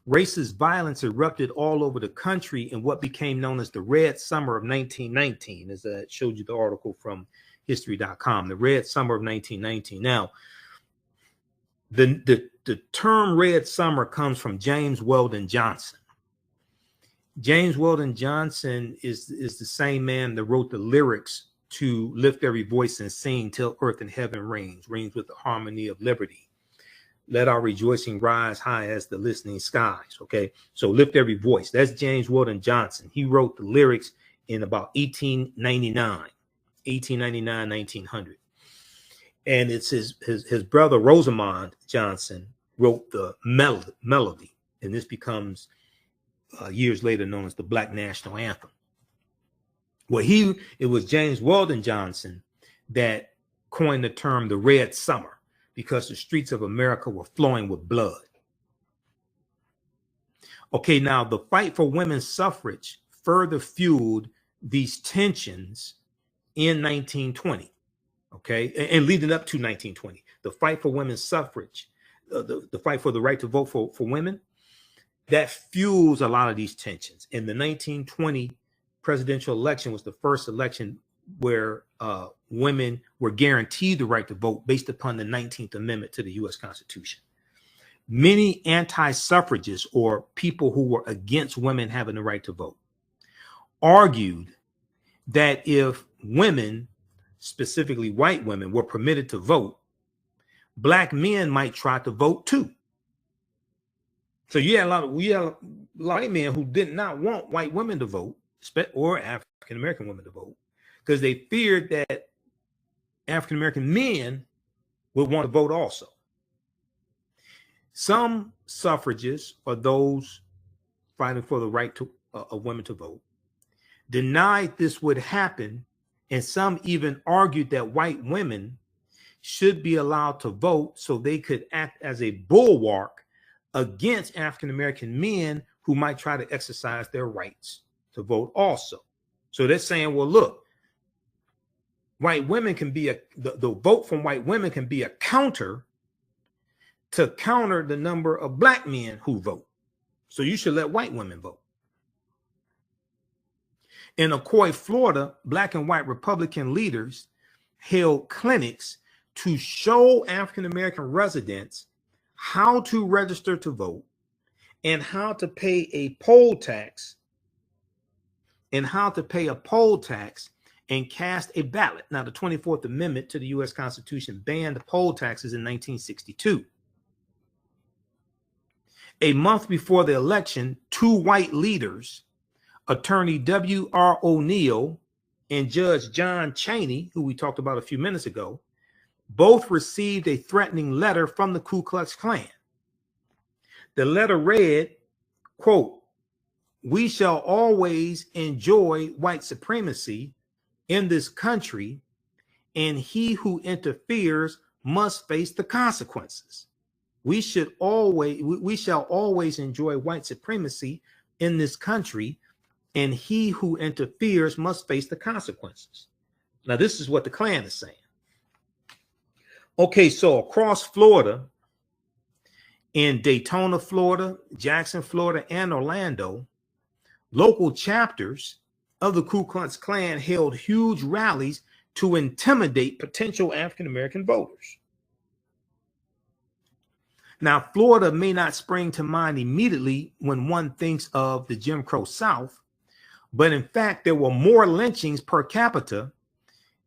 S1: Racist violence erupted all over the country in what became known as the Red Summer of 1919, as I showed you the article from history.com, the Red Summer of 1919. Now, the term Red Summer comes from James Weldon Johnson. James Weldon Johnson is the same man that wrote the lyrics to Lift Every Voice and Sing Till Earth and Heaven Reigns with the harmony of liberty. Let our rejoicing rise high as the listening skies. Okay, so lift every voice. That's James Weldon Johnson. He wrote the lyrics in about 1899, 1900. And it's his brother Rosamond Johnson wrote the melody. And this becomes years later known as the Black National Anthem. Well, it was James Weldon Johnson that coined the term the Red Summer, because the streets of America were flowing with blood. Okay, now the fight for women's suffrage further fueled these tensions in 1920, okay, and leading up to 1920. The fight for women's suffrage, the fight for the right to vote for women, that fuels a lot of these tensions. And the 1920 presidential election was the first election where women were guaranteed the right to vote based upon the 19th Amendment to the U.S. Constitution. Many anti-suffragists, or people who were against women having the right to vote, argued that if women, specifically white women, were permitted to vote, Black men might try to vote too. So you had a lot of white men who did not want white women to vote, or African American women to vote, because they feared that African American men would want to vote also. Some suffragists, or those fighting for the right of women to vote, denied this would happen, and some even argued that white women should be allowed to vote so they could act as a bulwark against African American men who might try to exercise their rights to vote also. So they're saying, well, look, white women can be the vote from white women can be a counter the number of black men who vote. So you should let white women vote. In Ocoee, Florida, black and white Republican leaders held clinics to show African American residents how to register to vote and how to pay a poll tax and cast a ballot. Now, the 24th Amendment to the U.S. Constitution banned poll taxes in 1962. A month before the election, two white leaders, Attorney W.R. O'Neill and Judge John Chaney, who we talked about a few minutes ago, both received a threatening letter from the Ku Klux Klan. The letter read, quote, "We shall always enjoy white supremacy in this country, and he who interferes must face the consequences. We shall always enjoy white supremacy in this country, and he who interferes must face the consequences." Now, this is what the Klan is saying. Okay, so across Florida, in Daytona, Florida, Jackson, Florida, and Orlando, local chapters of the Ku Klux Klan held huge rallies to intimidate potential African American voters. Now, Florida may not spring to mind immediately when one thinks of the Jim Crow South, but in fact, there were more lynchings per capita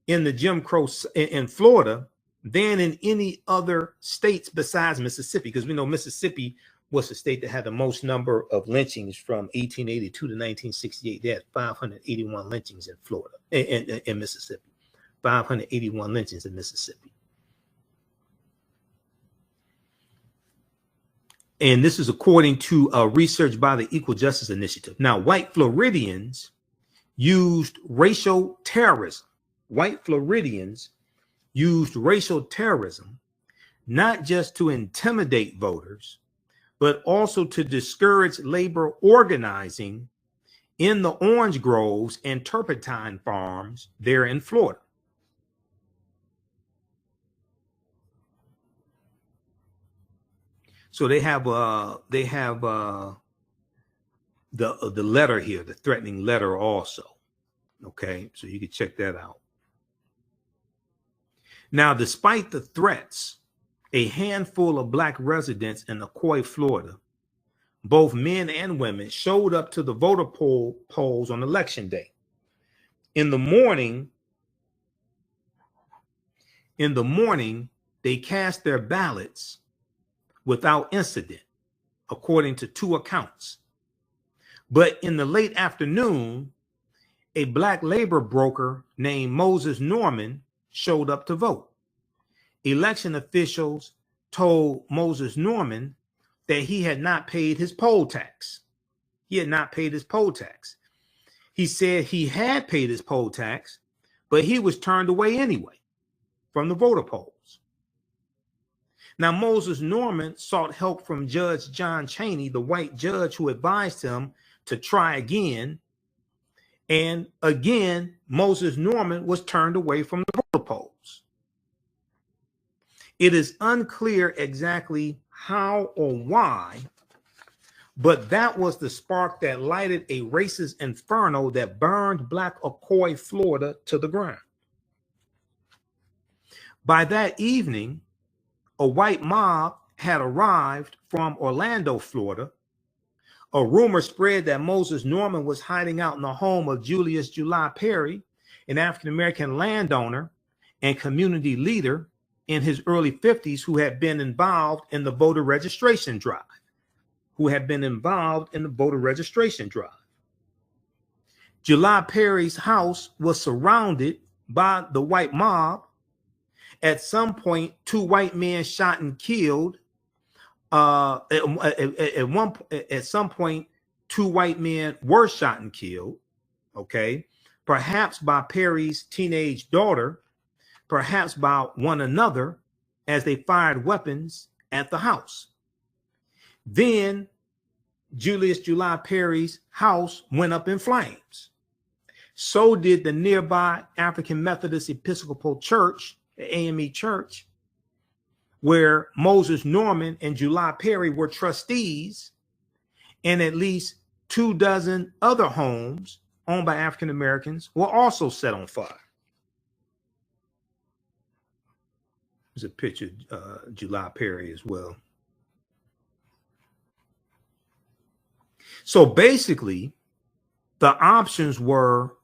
S1: in the Jim Crow in Florida than in any other states besides Mississippi, because we know Mississippi was the state that had the most number of lynchings from 1882 to 1968. They had 581 lynchings in Florida, in Mississippi. 581 lynchings in Mississippi. And this is according to research by the Equal Justice Initiative. Now, white Floridians used racial terrorism. White Floridians used racial terrorism not just to intimidate voters, but also to discourage labor organizing in the orange groves and turpentine farms there in Florida. So they have the letter here, the threatening letter also. Okay, so you can check that out. Now, despite the threats, a handful of black residents in Ocoee, Florida, both men and women, showed up to the voter polls on election day. In the morning, they cast their ballots without incident, according to two accounts. But in the late afternoon, a black labor broker named Moses Norman showed up to vote. Election officials told Moses Norman that he had not paid his poll tax. He said he had paid his poll tax, but he was turned away anyway from the voter polls. Now, Moses Norman sought help from Judge John Chaney, the white judge who advised him to try again. And again, Moses Norman was turned away from the voter polls. It is unclear exactly how or why, but that was the spark that lighted a racist inferno that burned black Ocoee, Florida to the ground. By that evening, a white mob had arrived from Orlando, Florida. A rumor spread that Moses Norman was hiding out in the home of Julius July Perry, an African-American landowner and community leader in his early 50s who had been involved in the voter registration drive. July Perry's house was surrounded by the white mob. At some point, two white men shot and killed. At some point, two white men were shot and killed. Okay, perhaps by Perry's teenage daughter, perhaps by one another, as they fired weapons at the house. Then Julius July Perry's house went up in flames. So did the nearby African Methodist Episcopal Church, the AME Church, where Moses Norman and July Perry were trustees, and at least 24 other homes owned by African Americans were also set on fire. There's a picture of July Perry as well. So basically, the options were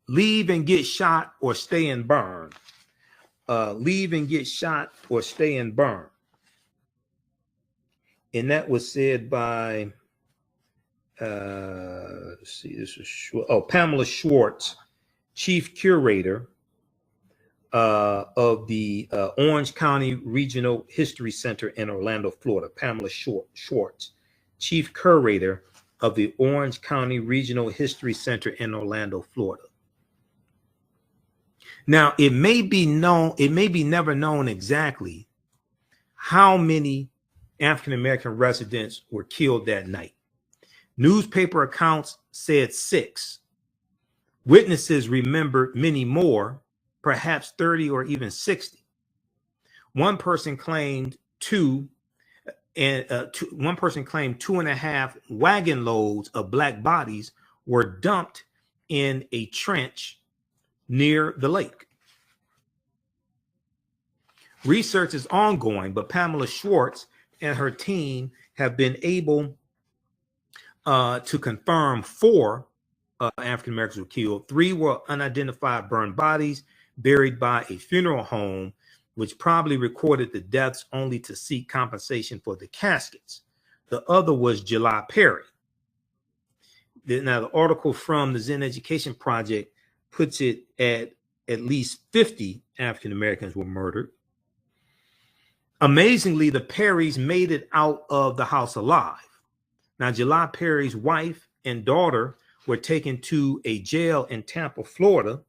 S1: leave and get shot or stay and burn. Leave and get shot or stay and burn. And that was said by, let's see, this is Pamela Schwartz, chief curator of the Orange County Regional History Center in Orlando, Florida. Pamela Schwartz, chief curator of the Orange County Regional History Center in Orlando, Florida. Now, it may be never known exactly how many African American residents were killed that night. Newspaper accounts said 6. Witnesses remembered many more, perhaps 30 or even 60. One person claimed 2.5 wagon loads of black bodies were dumped in a trench near the lake. Research is ongoing, but Pamela Schwartz and her team have been able to confirm 4 African Americans were killed. 3 were unidentified burned bodies buried by a funeral home, which probably recorded the deaths only to seek compensation for the caskets. The other was July Perry. Now, the article from the Zen Education Project puts it at least 50 African Americans were murdered. Amazingly, the Perrys made it out of the house alive. Now, July Perry's wife and daughter were taken to a jail in Tampa, Florida.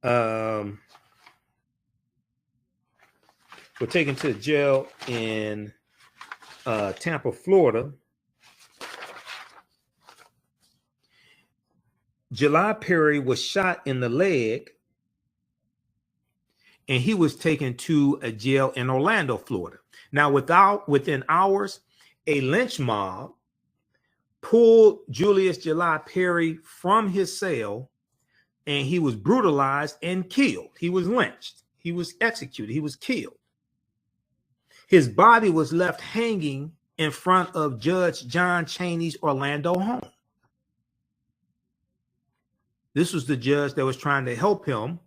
S1: Were taken to the jail in Tampa, Florida. July Perry was shot in the leg, and he was taken to a jail in Orlando, Florida. Now, within hours, a lynch mob pulled Julius July Perry from his cell, and he was brutalized and killed. He was lynched. He was executed. He was killed. His body was left hanging in front of Judge John Chaney's Orlando home. This was the judge that was trying to help him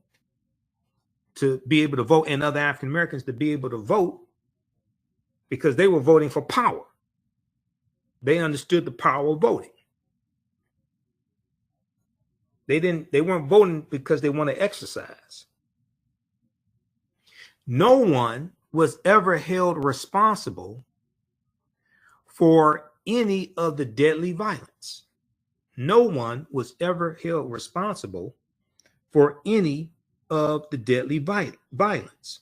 S1: to be able to vote, and other African Americans to be able to vote, because they were voting for power. They understood the power of voting. They weren't voting because they want to exercise. No one was ever held responsible for any of the deadly violence. No one was ever held responsible for any of the deadly violence.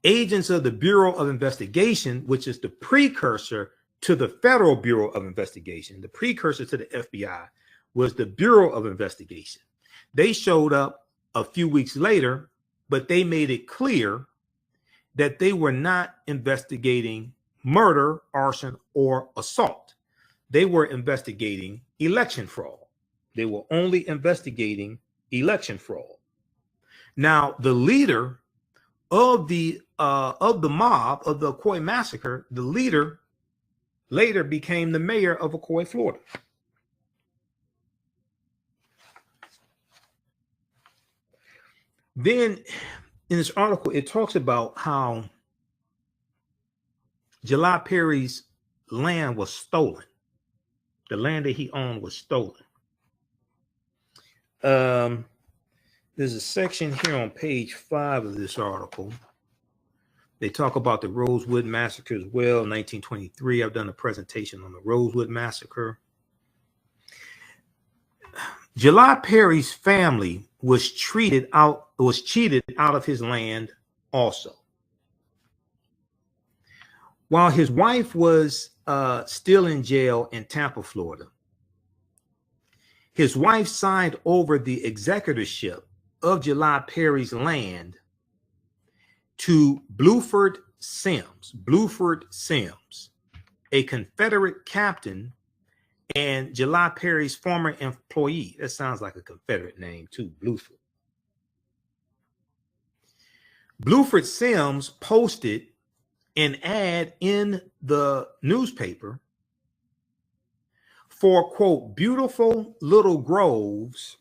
S1: Agents of the Bureau of Investigation, which is the precursor to the Federal Bureau of Investigation, the precursor to the FBI, was the Bureau of Investigation. They showed up a few weeks later, but they made it clear that they were not investigating murder, arson, or assault. They were investigating election fraud. They were only investigating election fraud. Now, the leader of the mob of the Ocoee Massacre, the leader later became the mayor of Ocoee, Florida. Then in this article, it talks about how July Perry's land was stolen. The land that he owned was stolen. There's a section here on page 5 of this article. They talk about the Rosewood Massacre as well, 1923. I've done a presentation on the Rosewood Massacre. July Perry's family was cheated out of his land also. While his wife was still in jail in Tampa, Florida, his wife signed over the executorship of July Perry's land to Bluford Sims, a Confederate captain and July Perry's former employee. That sounds like a Confederate name too, Bluford. Bluford Sims posted an ad in the newspaper for, quote, beautiful little groves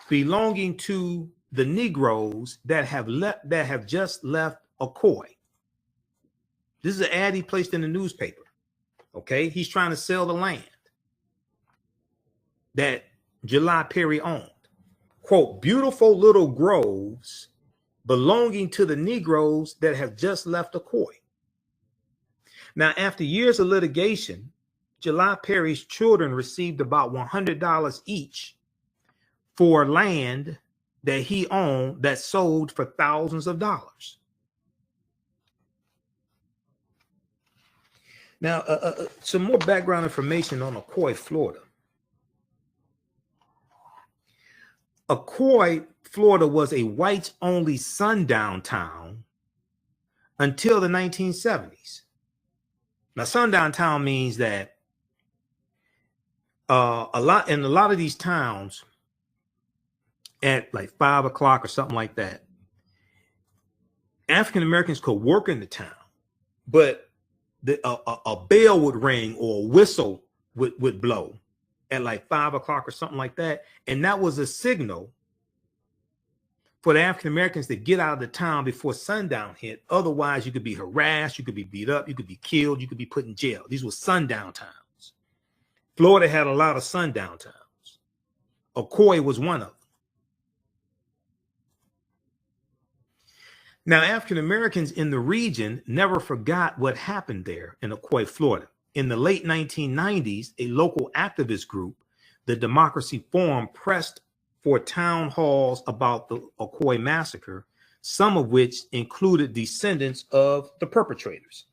S1: belonging to the Negroes that have just left Ocoee. This is an ad he placed in the newspaper. Okay, he's trying to sell the land that July Perry owned. Quote, beautiful little groves belonging to the Negroes that have just left Ocoee. Now, after years of litigation, July Perry's children received about $100 each for land that he owned that sold for thousands of dollars. Now, some more background information on Ocoee, Florida. Ocoee, Florida was a whites-only sundown town until the 1970s. Now, sundown town means that a lot of these towns at like 5 o'clock or something like that, African Americans could work in the town, but a bell would ring or a whistle would blow at like 5 o'clock or something like that. And that was a signal for the African Americans to get out of the town before sundown hit. Otherwise, you could be harassed, you could be beat up, you could be killed, you could be put in jail. These were sundown towns. Florida had a lot of sundown towns. Ocoee was one of them. Now, African Americans in the region never forgot what happened there in Ocoee, Florida. In the late 1990s, a local activist group, the Democracy Forum, pressed for town halls about the Ocoee massacre, some of which included descendants of the perpetrators.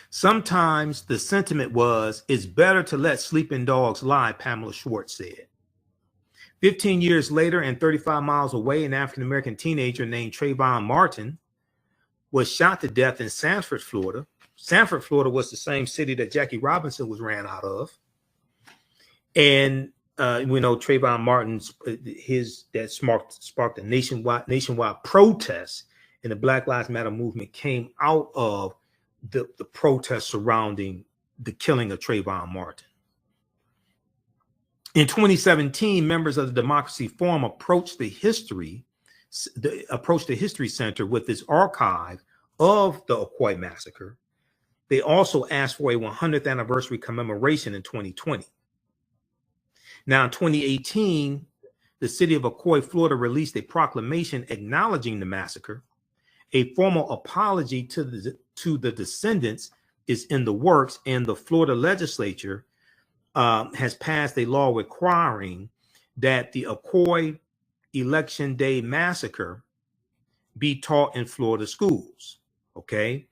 S1: Sometimes the sentiment was, it's better to let sleeping dogs lie, Pamela Schwartz said. 15 years later and 35 miles away, an African-American teenager named Trayvon Martin was shot to death in Sanford, Florida. Sanford, Florida was the same city that Jackie Robinson was ran out of. And we know Trayvon Martin's, sparked a nationwide protest, and the Black Lives Matter movement came out of the protests surrounding the killing of Trayvon Martin. In 2017, members of the Democracy Forum approached the History Center with its archive of the Ocoee massacre. They also asked for a 100th anniversary commemoration in 2020. Now, in 2018, the city of Ocoee, Florida, released a proclamation acknowledging the massacre. A formal apology to the descendants is in the works, and the Florida legislature has passed a law requiring that the Ocoee Election Day massacre be taught in Florida schools. Okay.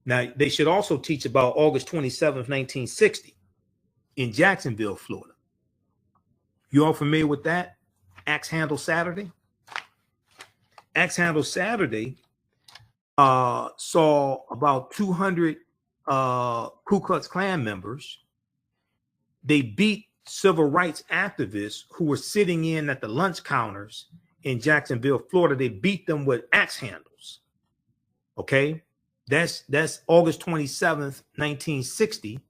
S1: Now, they should also teach about August 27th, 1960 in Jacksonville, Florida. You all familiar with that? Axe Handle Saturday? Axe Handle Saturday saw about 200 Ku Klux Klan members. They beat civil rights activists who were sitting in at the lunch counters in Jacksonville, Florida. They beat them with axe handles. Okay, that's August 27th, 1960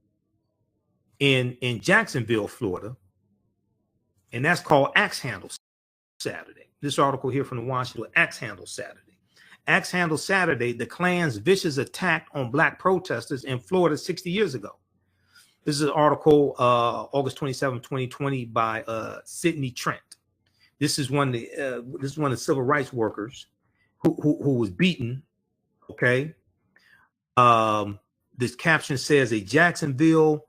S1: in Jacksonville, Florida, and that's called Axe Handles. Saturday. This article here from the Washington, Axe Handle Saturday. Axe Handle Saturday, the Klan's vicious attack on black protesters in Florida 60 years ago. This is an article, August 27, 2020, by Sidney Trent. This is one of the civil rights workers who was beaten. Okay. This caption says a Jacksonville,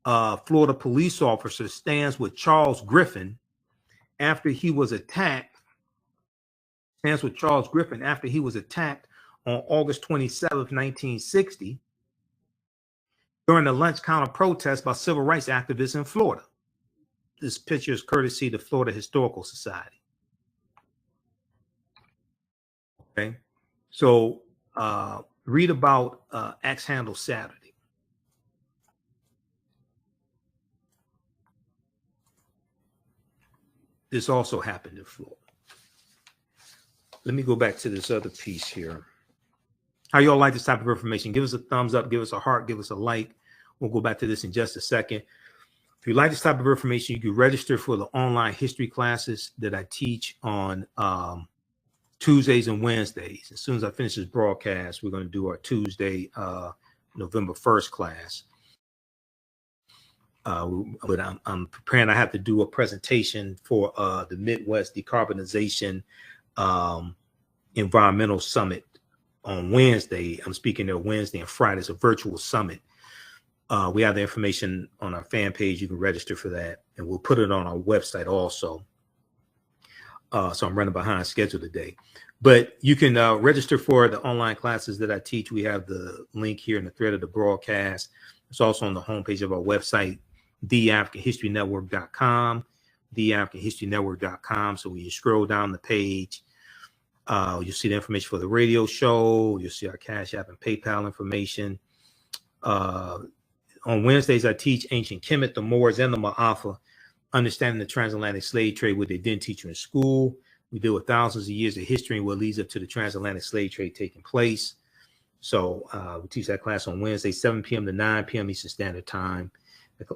S1: Florida police officer stands with Charles Griffin after he was attacked. Stands with Charles Griffin after he was attacked on August 27, 1960, during the lunch counter protest by civil rights activists in Florida. This picture is courtesy of the Florida Historical Society. Okay, so read about Axe Handle Saturday. This also happened in Florida. Let me go back to this other piece here. How y'all like this type of information? Give us a thumbs up, give us a heart, give us a like. We'll go back to this in just a second. If you like this type of information, you can register for the online history classes that I teach on Tuesdays and Wednesdays. As soon as I finish this broadcast, we're going to do our Tuesday, November 1st class. But I'm preparing. I have to do a presentation for the Midwest Decarbonization Environmental Summit on Wednesday. I'm speaking there Wednesday and Friday. It's a virtual summit. We have the information on our fan page. You can register for that, and we'll put it on our website also. So I'm running behind schedule today, but you can register for the online classes that I teach. We have the link here in the thread of the broadcast. It's also on the homepage of our website, TheAHNShow.com, TheAHNShow.com. So when you scroll down the page, you'll see the information for the radio show. You'll see our Cash App and PayPal information. On Wednesdays, I teach ancient Kemet, the Moors, and the Ma'afa, understanding the transatlantic slave trade, what they didn't teach you in school. We deal with thousands of years of history and what leads up to the transatlantic slave trade taking place. So we teach that class on Wednesday, 7 p.m. to 9 p.m. Eastern Standard Time.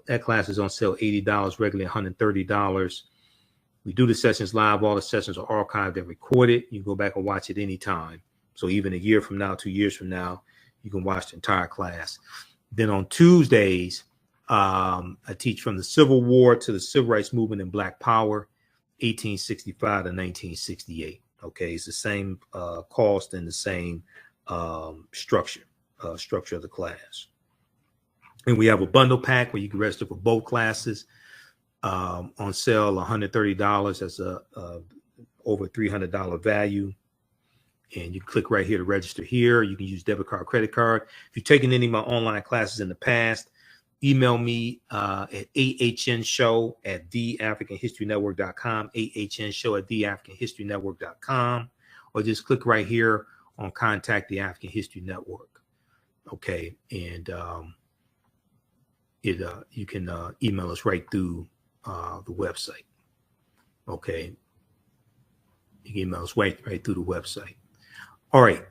S1: That class is on sale $80, regularly $130. We do the sessions live. All the sessions are archived and recorded. You can go back and watch it anytime. So even a year from now, 2 years from now, you can watch the entire class. Then on Tuesdays, I teach from the Civil War to the Civil Rights Movement and Black Power, 1865 to 1968. Okay, it's the same cost and the same structure of the class. And we have a bundle pack where you can register for both classes. On sale, $130. That's a over $300 value. And you click right here to register here. You can use debit card, credit card. If you've taken any of my online classes in the past, email me at AHNShow@TheAfricanHistoryNetwork.com, AHNShow@TheAfricanHistoryNetwork.com, or just click right here on Contact the African History Network. Okay, and you can email us right through the website. Okay, you can email us right through the website. All right.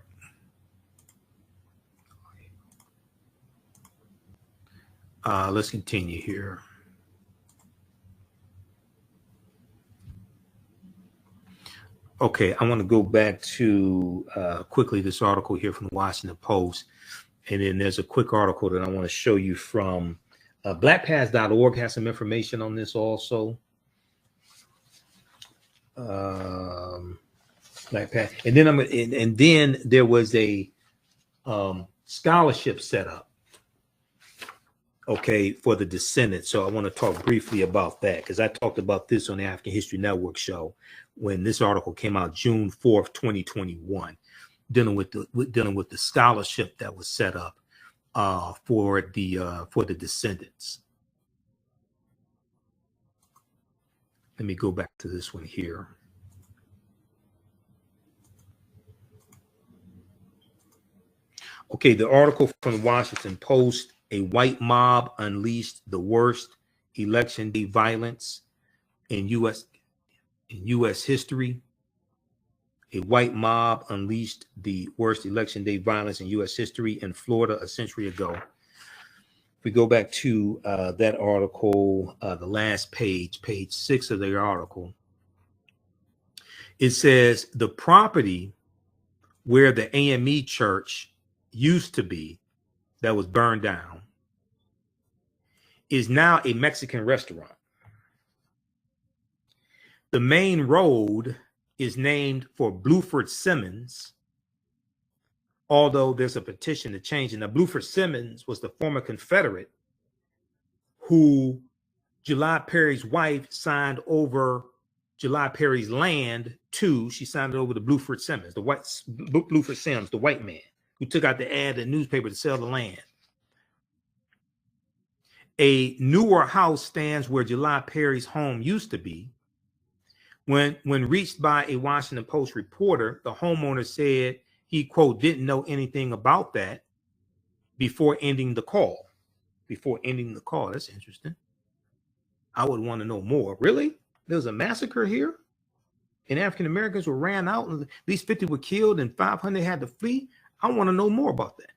S1: Let's continue here. Okay, I want to go back to quickly this article here from the Washington Post. And then there's a quick article that I want to show you from blackpast.org has some information on this also. Blackpast. And then there was a scholarship set up, okay, for the descendants. So I want to talk briefly about that because I talked about this on the African History Network show when this article came out June 4th, 2021, dealing with the scholarship that was set up for the descendants. Let me go back to this one here. Okay, the article from the Washington Post, a white mob unleashed the worst election day violence in U.S. history. A white mob unleashed the worst election day violence in U.S. history in Florida a century ago. If we go back to that article, the last page 6 of the article, It says the property where the AME church used to be that was burned down is now a Mexican restaurant. The main road is named for Bluford Simmons, although there's a petition to change it. Now, Bluford Simmons was the former Confederate who July Perry's wife signed over July Perry's land to. She signed it over to Bluford Simmons, Bluford Sims, the white man who took out the ad in the newspaper to sell the land. A newer house stands where July Perry's home used to be. When reached by a Washington Post reporter, the homeowner said he, quote, didn't know anything about that before ending the call. That's interesting. I would want to know more. Really? There was a massacre here? And African Americans were ran out, and at least 50 were killed, and 500 had to flee? I want to know more about that.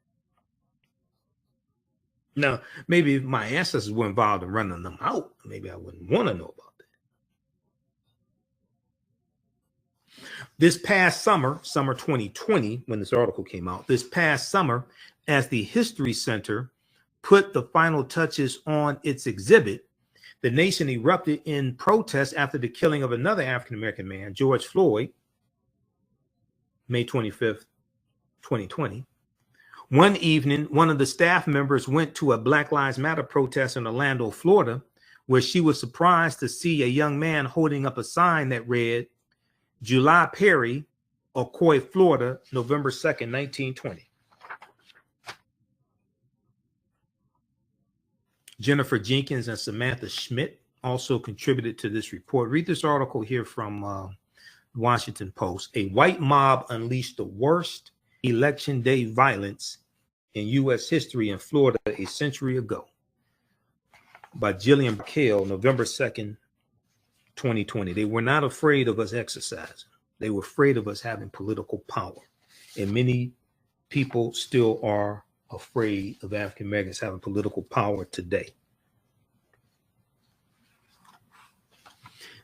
S1: Now, maybe if my ancestors were involved in running them out, maybe I wouldn't want to know about that. This past summer 2020, when this article came out, this past summer, as the History Center put the final touches on its exhibit, the nation erupted in protest after the killing of another African-American man, George Floyd, May 25th, 2020. One evening, one of the staff members went to a Black Lives Matter protest in Orlando, Florida, where she was surprised to see a young man holding up a sign that read, July Perry, Ocoee, Florida, November 2nd, 1920. Jennifer Jenkins and Samantha Schmidt also contributed to this report. Read this article here from Washington Post. A white mob unleashed the worst election day violence in U.S. history in Florida a century ago, by Jillian Burkell, November 2nd, 2020. They were not afraid of us exercising. They were afraid of us having political power. And many people still are afraid of African Americans having political power today.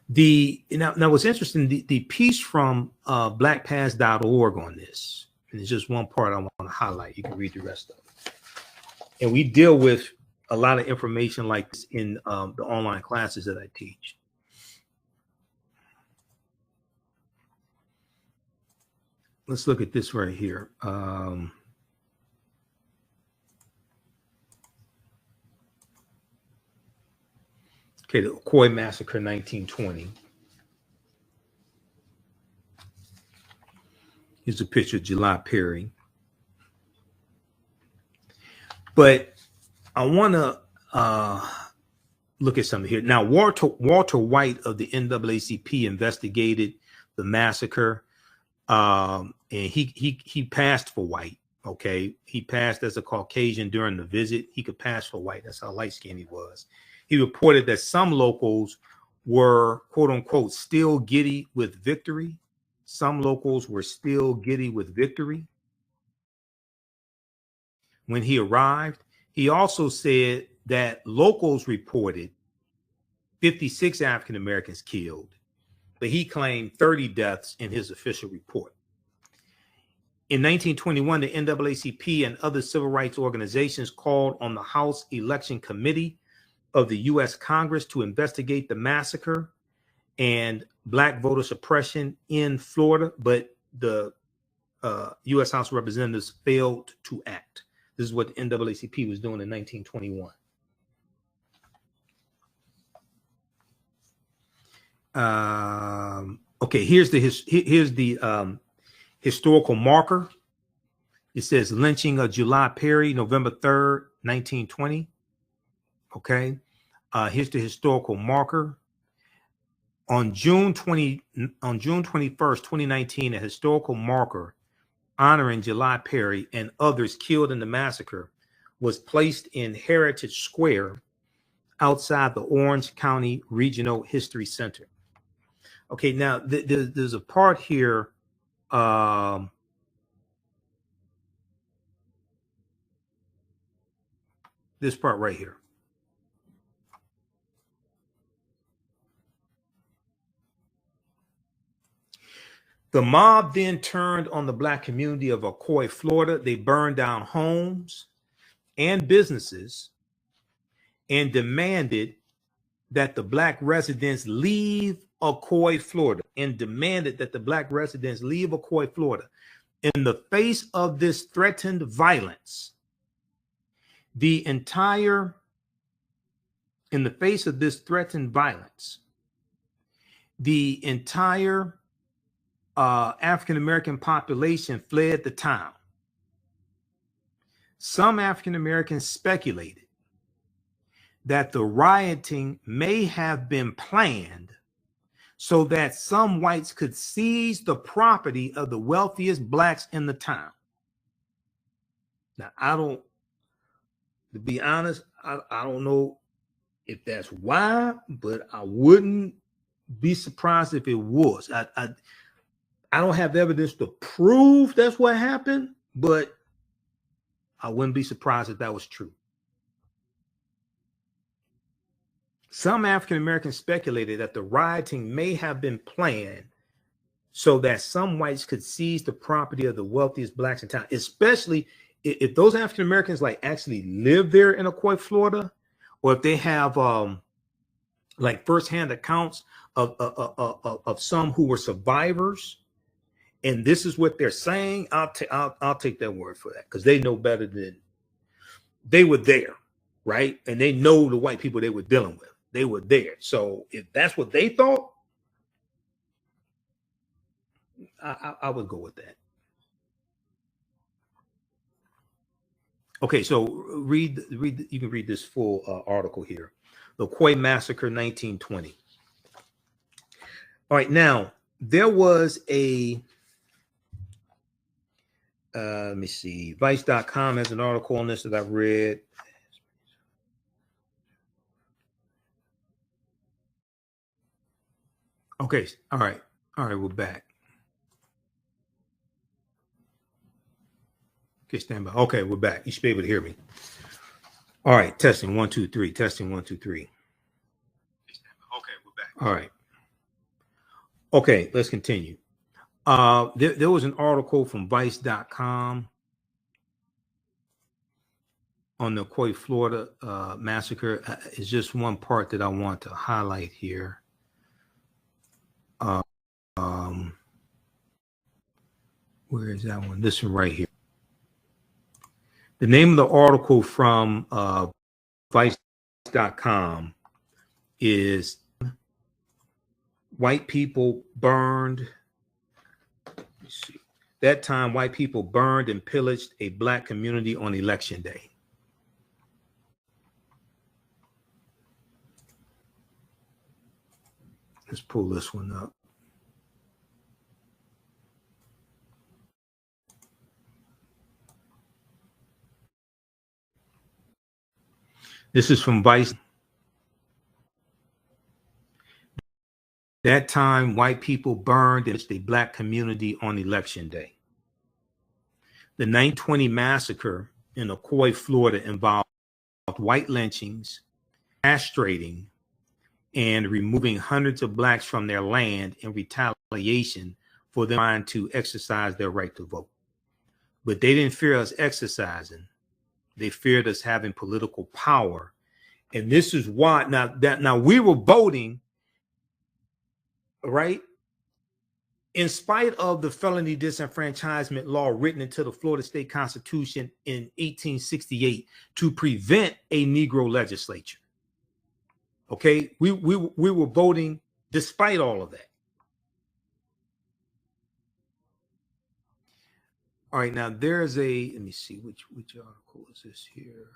S1: Now what's interesting, the piece from blackpast.org on this, and it's just one part I want to highlight. You can read the rest of it. And we deal with a lot of information like this in the online classes that I teach. Let's look at this right here. Okay, the Ocoee Massacre, 1920. Here's a picture of July Perry. But I want to look at something here. Now, Walter White of the NAACP investigated the massacre. And he passed for white. Okay, he passed as a Caucasian during the visit. He could pass for white. That's how light-skinned he was. He reported that some locals were, quote unquote, still giddy with victory. Some locals were still giddy with victory when he arrived. He also said that locals reported 56 African Americans killed, but he claimed 30 deaths in his official report. In 1921, the NAACP and other civil rights organizations called on the House Election Committee of the U.S. Congress to investigate the massacre and Black voter suppression in Florida, but the U.S. House of Representatives failed to act. This is what the NAACP was doing in 1921. Okay, here's the historical marker. It says lynching of July Perry, November 3rd, 1920. Okay, here's the historical marker. On June 21st, 2019, a historical marker honoring July Perry and others killed in the massacre was placed in Heritage Square outside the Orange County Regional History Center. Okay, now there's a part here. This part right here. The mob then turned on the black community of Ocoee, Florida. They burned down homes and businesses and demanded that the black residents leave Ocoee, Florida, In the face of this threatened violence, the entire African-American population fled the town. Some African-Americans speculated that the rioting may have been planned so that some whites could seize the property of the wealthiest blacks in the town. Now, to be honest, I don't know if that's why, but I wouldn't be surprised if it was. I don't have evidence to prove that's what happened, but I wouldn't be surprised if that was true. Some African Americans speculated that the rioting may have been planned so that some whites could seize the property of the wealthiest blacks in town, especially if those African Americans like actually live there in Ocoee, Florida, or if they have like firsthand accounts of some who were survivors, and this is what they're saying. I'll take that word for that, because they know better than they were there, right? And they know the white people they were dealing with. They were there. So if that's what they thought, I would go with that. Okay, so read. You can read this full article here. The Ocoee Massacre, 1920. All right, now there was a let me see. Vice.com has an article on this that I've read. Okay, all right, we're back. Okay, stand by. Okay, we're back. You should be able to hear me. All right, testing 1 2 3. Testing 1 2 3. Okay, we're back. All right. Okay, let's continue. There was an article from Vice.com on the Ocoee, Florida massacre. It's just one part that I want to highlight here. Where is that one? This one right here. The name of the article from Vice.com is White People Burned. Let me see. That time, white people burned and pillaged a black community on Election Day. Let's pull this one up. This is from Vice. That time, white people burned and a black community on Election Day. The 1920 massacre in Ocoee, Florida involved white lynchings, castrating, and removing hundreds of blacks from their land in retaliation for them trying to exercise their right to vote. But they didn't fear us exercising. They feared us having political power. And this is why now we were voting, right? In spite of the felony disenfranchisement law written into the Florida State Constitution in 1868 to prevent a Negro legislature. Okay, we were voting despite all of that. All right, now there's a, let me see, which article is this here?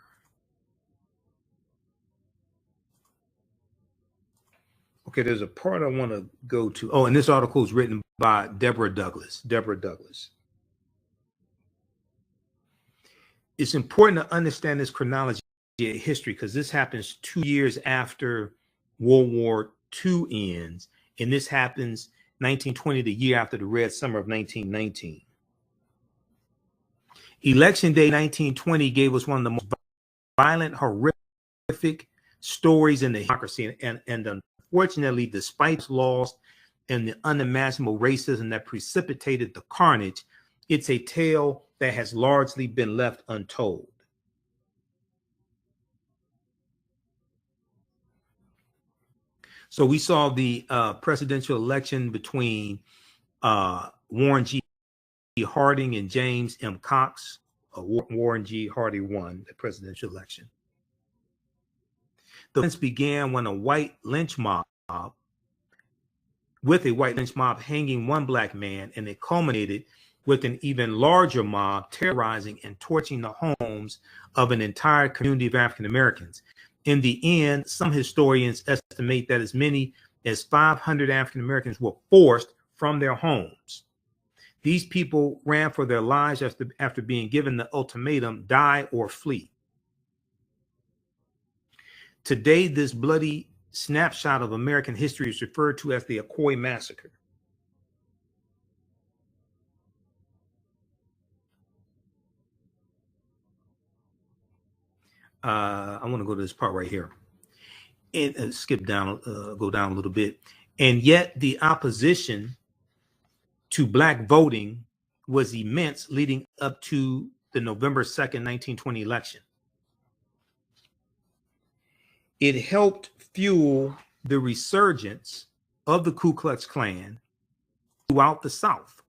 S1: Okay, there's a part I want to go to. Oh, and this article is written by Deborah Douglas. It's important to understand this chronology of history because this happens 2 years after World War II ends, and this happens 1920, the year after the Red Summer of 1919. Election Day 1920 gave us one of the most violent, horrific stories in the democracy, and unfortunately, despite loss and the unimaginable racism that precipitated the carnage, it's a tale that has largely been left untold. So we saw the presidential election between Warren G. Harding and James M. Cox. Warren G. Harding won the presidential election. The events began when a white lynch mob hanging one black man, and it culminated with an even larger mob terrorizing and torching the homes of an entire community of African Americans. In the end, some historians estimate that as many as 500 African Americans were forced from their homes. These people ran for their lives after being given the ultimatum, die or flee. Today, this bloody snapshot of American history is referred to as the Ocoee Massacre. I want to go to this part right here and go down a little bit. And yet the opposition to black voting was immense leading up to the November 2nd, 1920 election. It helped fuel the resurgence of the Ku Klux Klan throughout the South,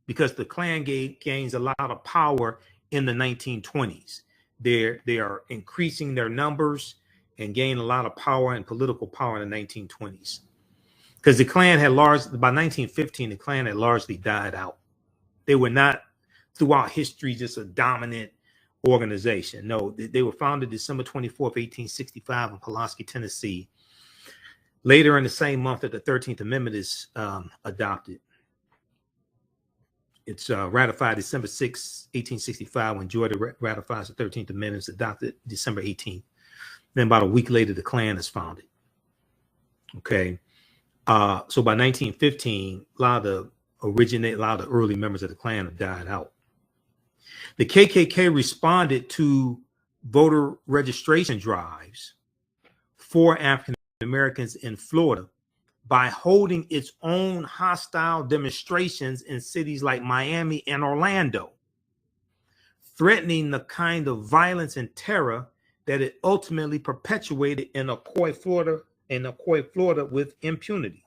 S1: because the Klan gains a lot of power in the 1920s. They are increasing their numbers and gain a lot of power and political power in the 1920s. Because the Klan had by 1915, the Klan had largely died out. They were not, throughout history, just a dominant organization. No, they were founded December 24th, 1865 in Pulaski, Tennessee. Later in the same month that the 13th Amendment is adopted. It's ratified December 6, 1865, when Georgia ratifies the 13th Amendment. It's adopted December 18th. Then about a week later, the Klan is founded. Okay. So by 1915, a lot of the early members of the Klan have died out. The KKK responded to voter registration drives for African Americans in Florida by holding its own hostile demonstrations in cities like Miami and Orlando, threatening the kind of violence and terror that it ultimately perpetuated in Ocoee, Florida, with impunity.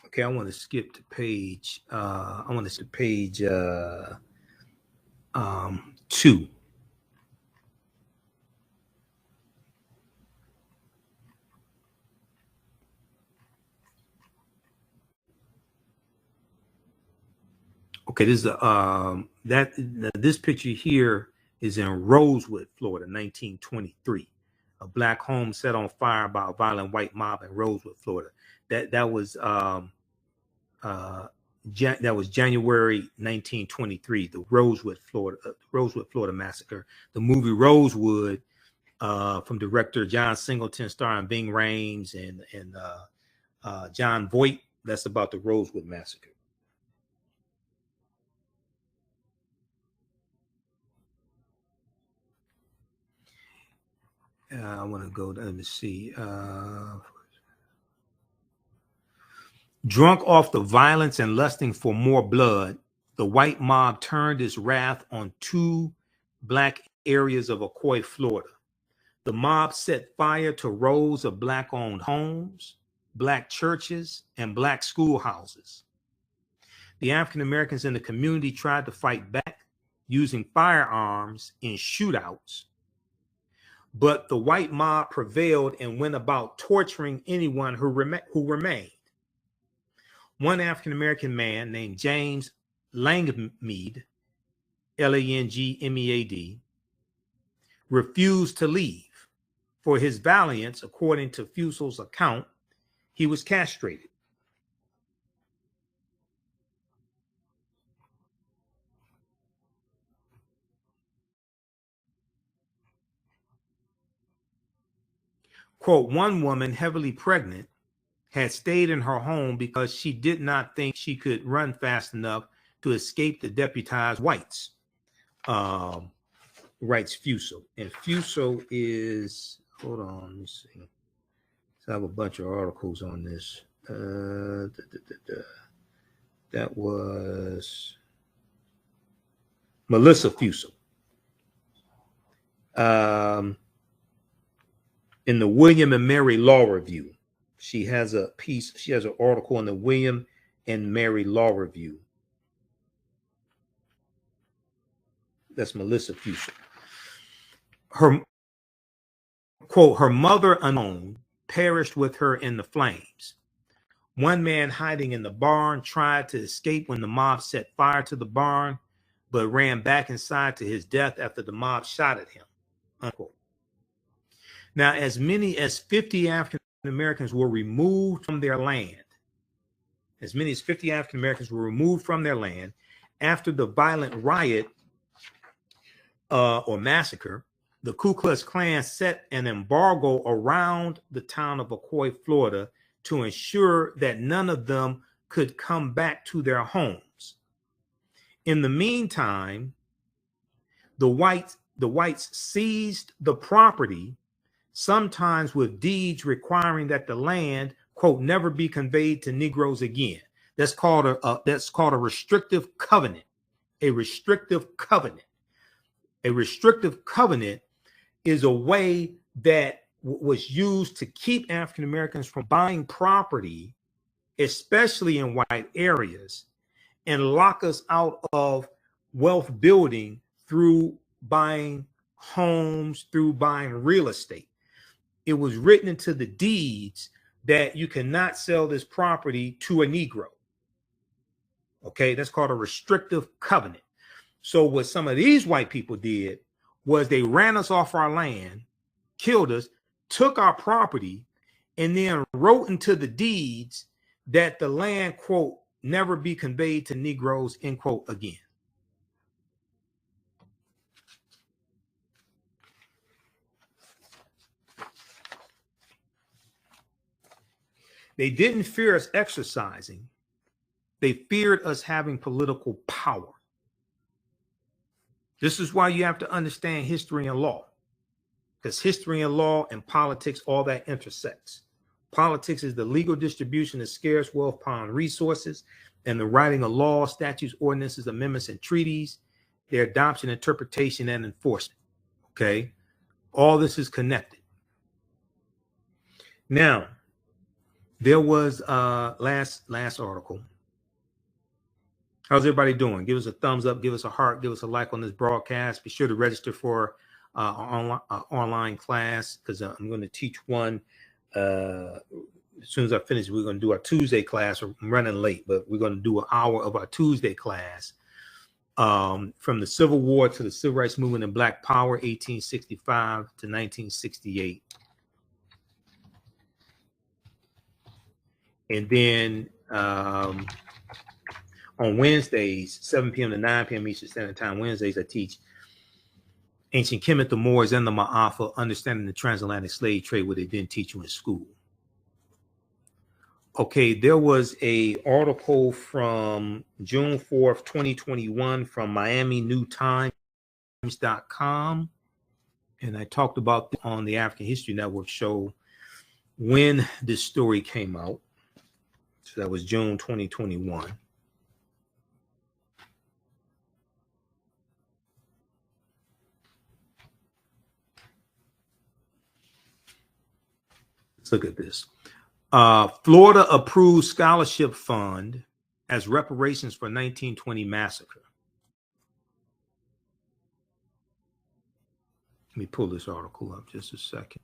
S1: Okay, I want to skip to page. Page 2. Okay, this is this picture here is in Rosewood, Florida, 1923. A black home set on fire by a violent white mob in Rosewood, Florida. That was January 1923. The Rosewood, Florida massacre. The movie Rosewood, from director John Singleton, starring Ving Rhames and John Voight. That's about the Rosewood massacre. I want to go. Let me see. Drunk off the violence and lusting for more blood, the white mob turned its wrath on 2 black areas of Ocoee, Florida. The mob set fire to rows of black-owned homes, black churches, and black schoolhouses. The African Americans in the community tried to fight back using firearms in shootouts, but the white mob prevailed and went about torturing anyone who remained. One African American man named James Langmead, Langmead, refused to leave. For his valiance, according to Fusel's account, he was castrated. Quote, one woman, heavily pregnant, had stayed in her home because she did not think she could run fast enough to escape the deputized whites, writes Fusel. And Fusel is, Hold on, let me see. So I have a bunch of articles on this. That was Melissa Fusel. In the William and Mary Law Review, she has a piece, she has an article in the William and Mary Law Review. That's Melissa Fusel. Her quote, her mother unknown perished with her in the flames. One man hiding in the barn tried to escape when the mob set fire to the barn, but ran back inside to his death after the mob shot at him. Unquote. Now, as many as 50 African Americans were removed from their land. As many as 50 African Americans were removed from their land after the violent riot or massacre. The Ku Klux Klan set an embargo around the town of Ocoee, Florida, to ensure that none of them could come back to their homes. In the meantime, the whites seized the property, sometimes with deeds requiring that the land, quote, never be conveyed to Negroes again. That's called a restrictive covenant. A restrictive covenant. A restrictive covenant is a way that was used to keep African Americans from buying property, especially in white areas, and lock us out of wealth building through buying homes, through buying real estate. It was written into the deeds that you cannot sell this property to a Negro. Okay, that's called a restrictive covenant. So what some of these white people did was they ran us off our land, killed us, took our property, and then wrote into the deeds that the land, quote, never be conveyed to Negroes, end quote, again. They didn't fear us exercising. They feared us having political power. This is why you have to understand history and law, because history and law and politics, all that intersects. Politics is the legal distribution of scarce wealth, power, and resources, and the writing of laws, statutes, ordinances, amendments, and treaties, their adoption, interpretation, and enforcement. Okay, all this is connected. Now, there was last article. How's everybody doing? Give us a thumbs up, give us a heart, give us a like on this broadcast. Be sure to register for online class, because I'm going to teach one. As soon as I finish, we're going to do our Tuesday class. I'm running late, but we're going to do an hour of our Tuesday class from the Civil War to the Civil Rights Movement and Black Power, 1865 to 1968. And then on Wednesdays, 7 p.m. to 9 p.m. Eastern Standard Time, Wednesdays, I teach Ancient Kemet, the Moors, and the Ma'afa, understanding the transatlantic slave trade, what they didn't teach you in school. Okay, there was a article from June 4th, 2021 from MiamiNewTimes.com, and I talked about on the African History Network show when this story came out. So that was June 2021. Let's look at this. Florida approved scholarship fund as reparations for 1920 massacre. Let me pull this article up just a second.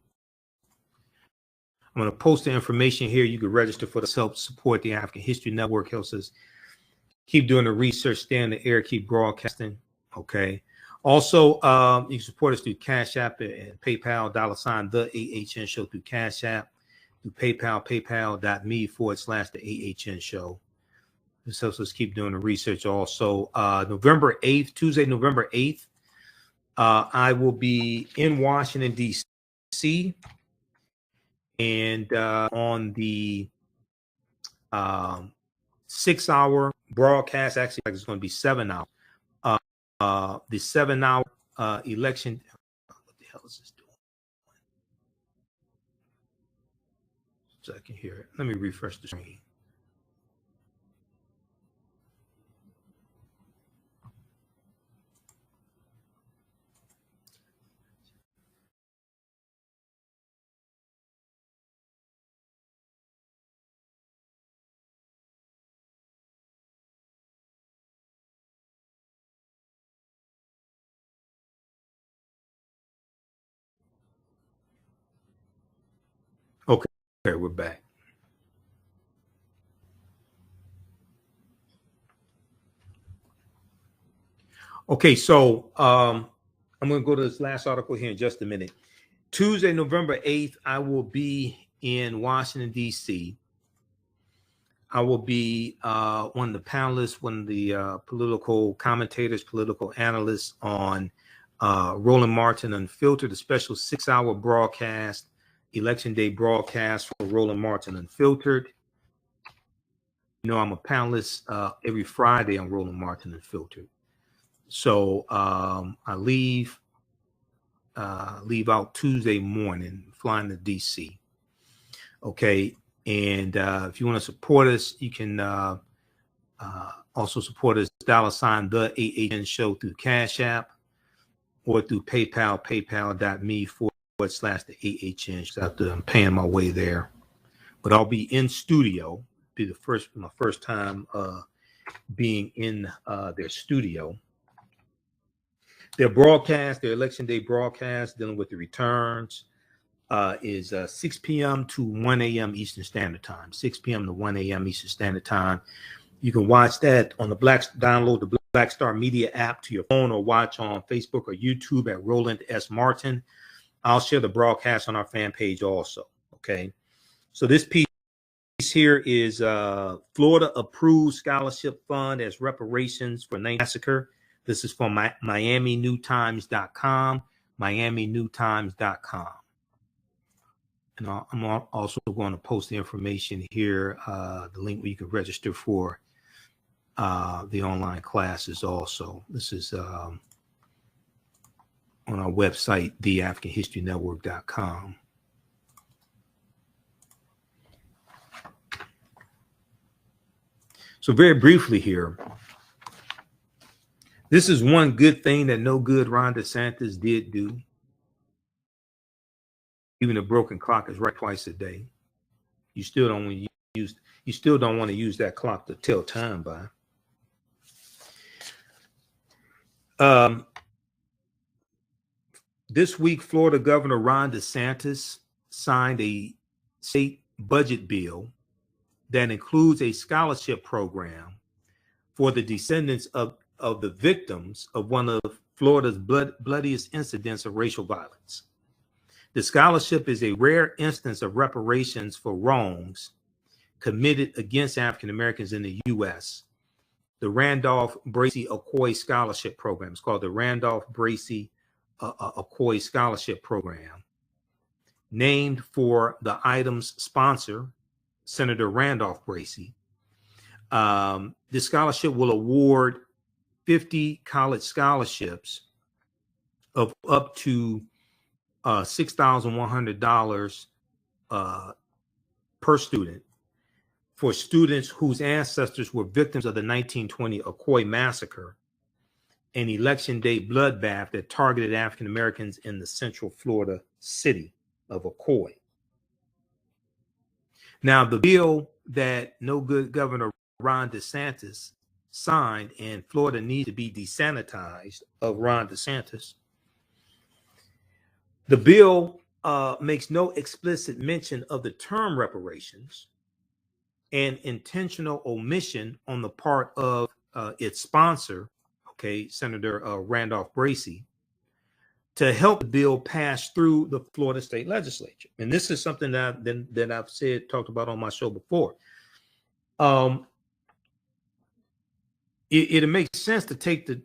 S1: I'm going to post the information here. You can register for this, help support the African History Network, helps us keep doing the research, stay in the air, keep broadcasting. Okay. Also, you can support us through Cash App and PayPal, $ TheAHNShow through Cash App, through PayPal, paypal.me/TheAHNShow. This helps us keep doing the research. Also, November 8th, Tuesday, November 8th, I will be in Washington, D.C., and on the 6-hour broadcast, actually, it's going to be 7 hours. The 7-hour election. What the hell is this doing? second here. Let me refresh the screen. Okay, we're back. Okay, so I'm going to go to this last article here in just a minute. Tuesday, November 8th, I will be in Washington, D.C. I will be one of the panelists, one of the political commentators, political analysts on Roland Martin Unfiltered, a special 6-hour broadcast, Election Day broadcast for Roland Martin Unfiltered. You know, I'm a panelist every Friday on Roland Martin Unfiltered. So I leave out Tuesday morning, flying to DC. Okay, and if you want to support us, you can also support us $sign TheAHNShow through Cash App or through PayPal, paypal.me/TheAHN. I'm paying my way there, but I'll be in studio. Be my first time being in their studio. Their broadcast, their Election Day broadcast, dealing with the returns, is 6 p.m. to 1 a.m. Eastern Standard Time. 6 p.m. to 1 a.m. Eastern Standard Time. You can watch that on download the Black Star Media app to your phone, or watch on Facebook or YouTube at Roland S. Martin. I'll share the broadcast on our fan page also. Okay. So this piece here is Florida approved scholarship fund as reparations for Massacre. This is from MiamiNewTimes.com, MiamiNewTimes.com. And I'm also going to post the information here, the link where you can register for the online classes also. This is on our website, TheAfricanHistoryNetwork.com. So very briefly here, this is one good thing that no good Ron DeSantis did do. Even a broken clock is right twice a day. You still don't want to use that clock to tell time by. This week, Florida Governor Ron DeSantis signed a state budget bill that includes a scholarship program for the descendants of the victims of one of Florida's bloodiest incidents of racial violence. The scholarship is a rare instance of reparations for wrongs committed against African Americans in the U.S. The Randolph Bracy Ocoee Scholarship Program. It's called the Randolph Bracy Ocoee Scholarship Program, named for the item's sponsor, Senator Randolph Bracy. This scholarship will award 50 college scholarships of up to $6,100 per student for students whose ancestors were victims of the 1920 Ocoee Massacre, an Election Day bloodbath that targeted African Americans in the Central Florida city of Ocoee. Now, the bill that no good Governor Ron DeSantis signed, and Florida needs to be desanitized of Ron DeSantis. The bill makes no explicit mention of the term reparations, and intentional omission on the part of its sponsor, Senator Randolph Bracy, to help the bill pass through the Florida state legislature. And this is something that I've talked about on my show before. It makes sense to take the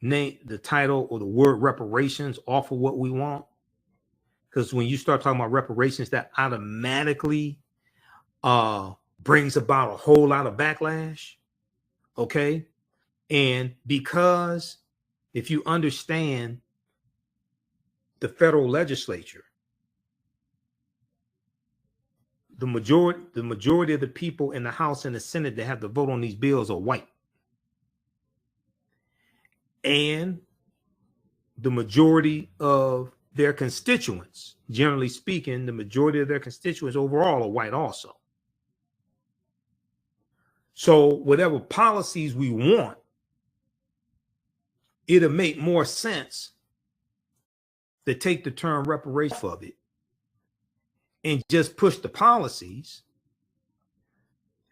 S1: name, the title, or the word reparations off of what we want, because when you start talking about reparations, that automatically brings about a whole lot of backlash. Okay. And because if you understand the federal legislature, the majority of the people in the House and the Senate that have to vote on these bills are white. And the majority of their constituents, generally speaking, the majority of their constituents overall are white also. So whatever policies we want, it'll make more sense to take the term reparation of it and just push the policies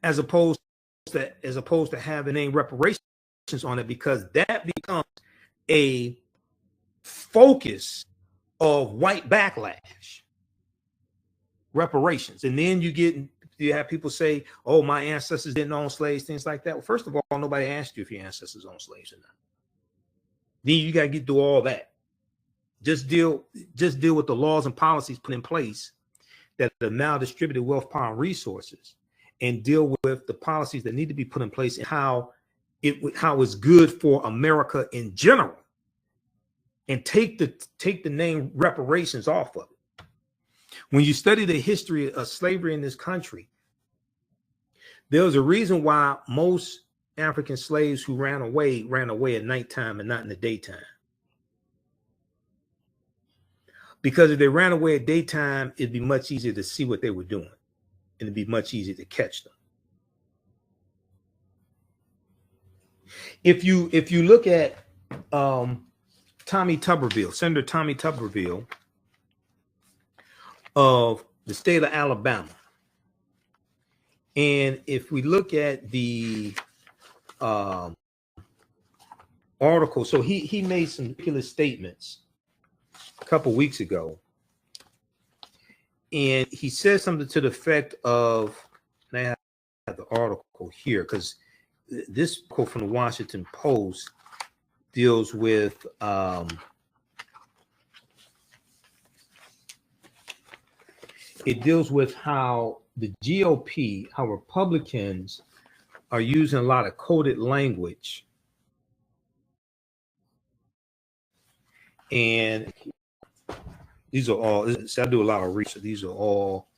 S1: as opposed to having name reparations on it, because that becomes a focus of white backlash, reparations. And then you have people say, oh, my ancestors didn't own slaves, things like that. Well, first of all, nobody asked you if your ancestors owned slaves or not. Then you got to get through all that. Just deal with the laws and policies put in place that have now distributed wealth, power, and resources, and deal with the policies that need to be put in place and how it's good for America in general, and take the name reparations off of it. When you study the history of slavery in this country, there was a reason why most African slaves who ran away at nighttime and not in the daytime. Because if they ran away at daytime, it'd be much easier to see what they were doing, and it'd be much easier to catch them. If you look at Tommy Tuberville, Senator Tommy Tuberville of the state of Alabama, and if we look at the article, so he made some ridiculous statements a couple weeks ago, and he said something to the effect of, and I have the article here because this quote from the Washington Post deals with it deals with how the GOP, how Republicans are using a lot of coded language, and these are all, I do a lot of research. These are all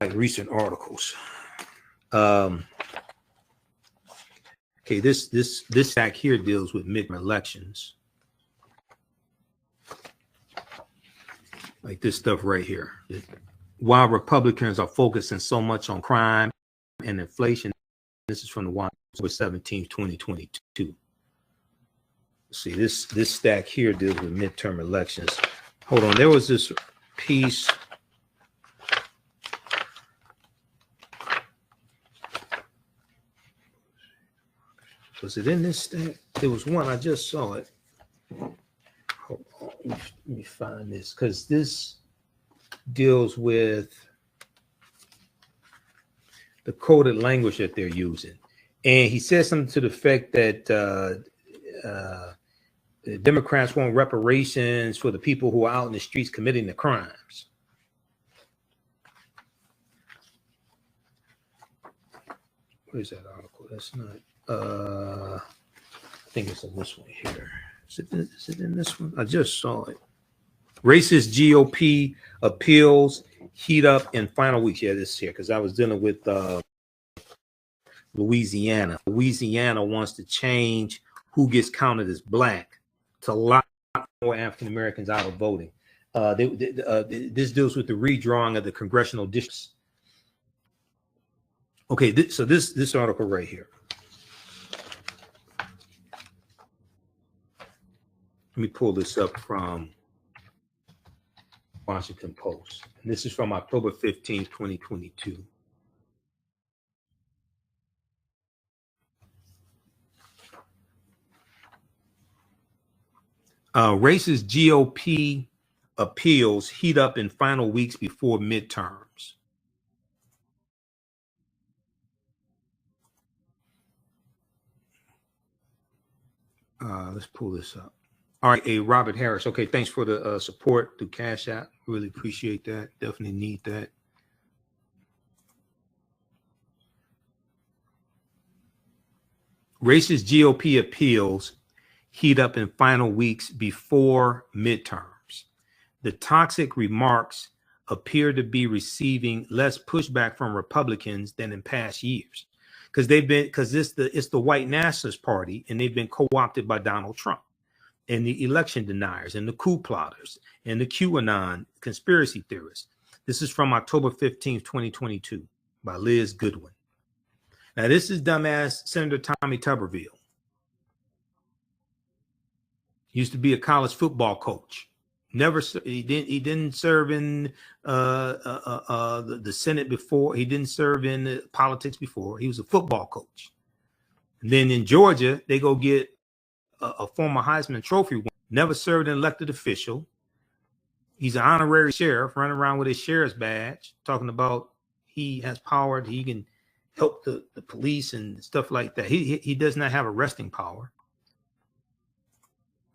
S1: like recent articles. Okay, this act here deals with midterm elections. Like this stuff right here. While Republicans are focusing so much on crime and inflation, this is from the October 17th, 2022. See, this stack here deals with midterm elections. Hold on, there was this piece. Was it in this stack? There was one, I just saw it. Hold on, let me find this, because this deals with the coded language that they're using. And he says something to the effect that the Democrats want reparations for the people who are out in the streets committing the crimes. Where's that article? That's not. I think it's in this one here. Is it in this one? I just saw it. Racist GOP appeals heat up in final weeks. Yeah, this is here because I was dealing with Louisiana. Louisiana wants to change who gets counted as black to lock more African Americans out of voting. This deals with the redrawing of the congressional districts. Okay, so this article right here. Let me pull this up from Washington Post. And this is from October 15th, 2022. Racist GOP appeals heat up in final weeks before midterms. Let's pull this up. All right, Robert Harris. Okay, thanks for the support through Cash App. Really appreciate that. Definitely need that. Racist GOP appeals heat up in final weeks before midterms. the toxic remarks appear to be receiving less pushback from Republicans than in past years, because it's the white nationalist party, and they've been co-opted by Donald Trump and the election deniers and the coup plotters and the QAnon conspiracy theorists. This is from October 15th, 2022 by Liz Goodwin. Now, this is dumbass Senator Tommy Tuberville. He used to be a college football coach. He didn't serve in the Senate before. He didn't serve in politics before. He was a football coach. And then in Georgia, they go get a former Heisman Trophy winner, never served an elected official. He's an honorary sheriff running around with his sheriff's badge, talking about he has power, he can help the police and stuff like that. He does not have arresting power.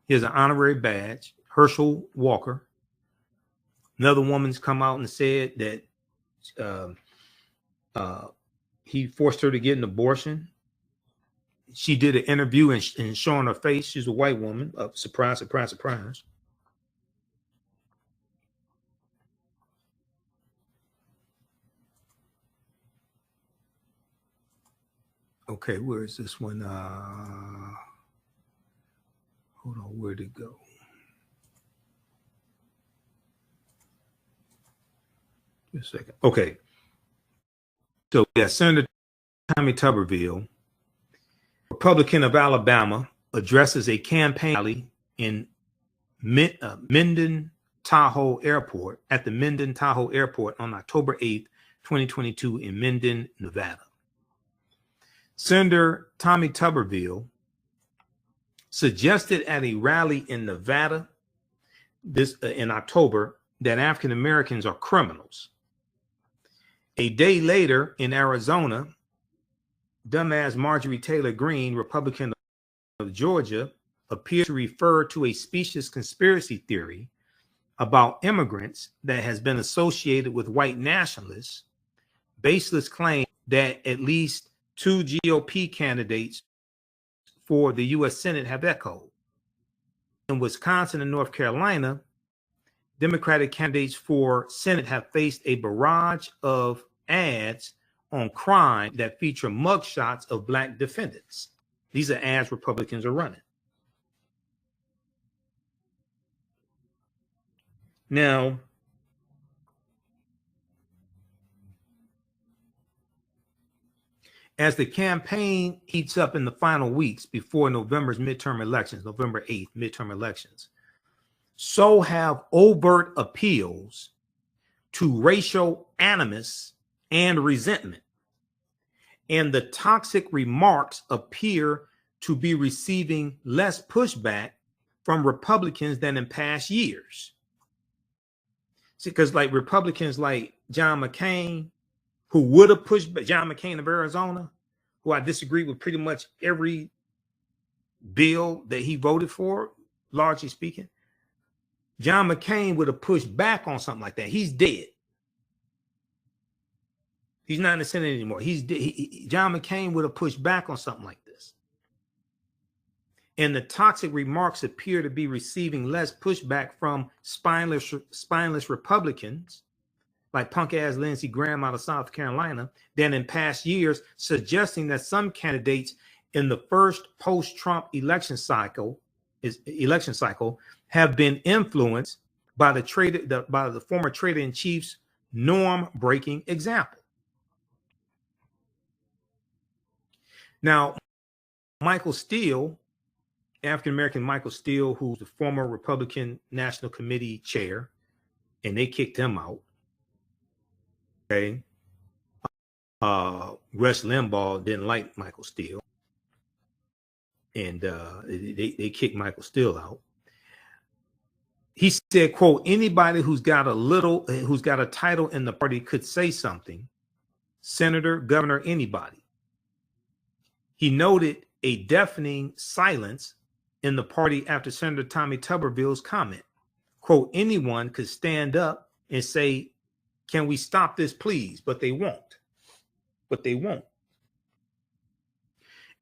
S1: He has an honorary badge. Herschel Walker. Another woman's come out and said that he forced her to get an abortion. She did an interview and showing her face. She's a white woman. Surprise, surprise, surprise. Okay, where is this one? Hold on, where'd it go? Just a second. Okay. So, yeah, Senator Tommy Tuberville, Republican of Alabama, addresses a campaign rally in Minden Tahoe Airport at the Minden Tahoe Airport on October 8th, 2022 in Minden, Nevada. Senator Tommy Tuberville suggested at a rally in Nevada in October that African Americans are criminals. A day later in Arizona, dumbass Marjorie Taylor Greene, Republican of Georgia, appeared to refer to a specious conspiracy theory about immigrants that has been associated with white nationalists, baseless claim that at least 2 GOP candidates for the U.S. Senate have echoed. In Wisconsin and North Carolina, Democratic candidates for Senate have faced a barrage of ads on crime that feature mugshots of black defendants. These are ads Republicans are running. Now, as the campaign heats up in the final weeks before November's midterm elections, November 8th, midterm elections, so have overt appeals to racial animus and resentment. And the toxic remarks appear to be receiving less pushback from Republicans than in past years. See, because like Republicans like John McCain, who would have pushed back, John McCain of Arizona, who I disagree with pretty much every bill that he voted for, largely speaking. John McCain would have pushed back on something like that. He's dead. He's not in the Senate anymore. He's dead. John McCain would have pushed back on something like this. And the toxic remarks appear to be receiving less pushback from spineless Republicans, like punk-ass Lindsey Graham out of South Carolina, than in past years, suggesting that some candidates in the first post-Trump election cycle have been influenced by the former traitor-in-chief's norm-breaking example. Now, Michael Steele, African-American Michael Steele, who's the former Republican National Committee chair, and they kicked him out. Okay. Rush Limbaugh didn't like Michael Steele, and they kicked Michael Steele out. He said, quote, anybody who's got a title in the party could say something. Senator, governor, anybody. He noted a deafening silence in the party after Senator Tommy Tuberville's comment. Quote, anyone could stand up and say, can we stop this, please? But they won't.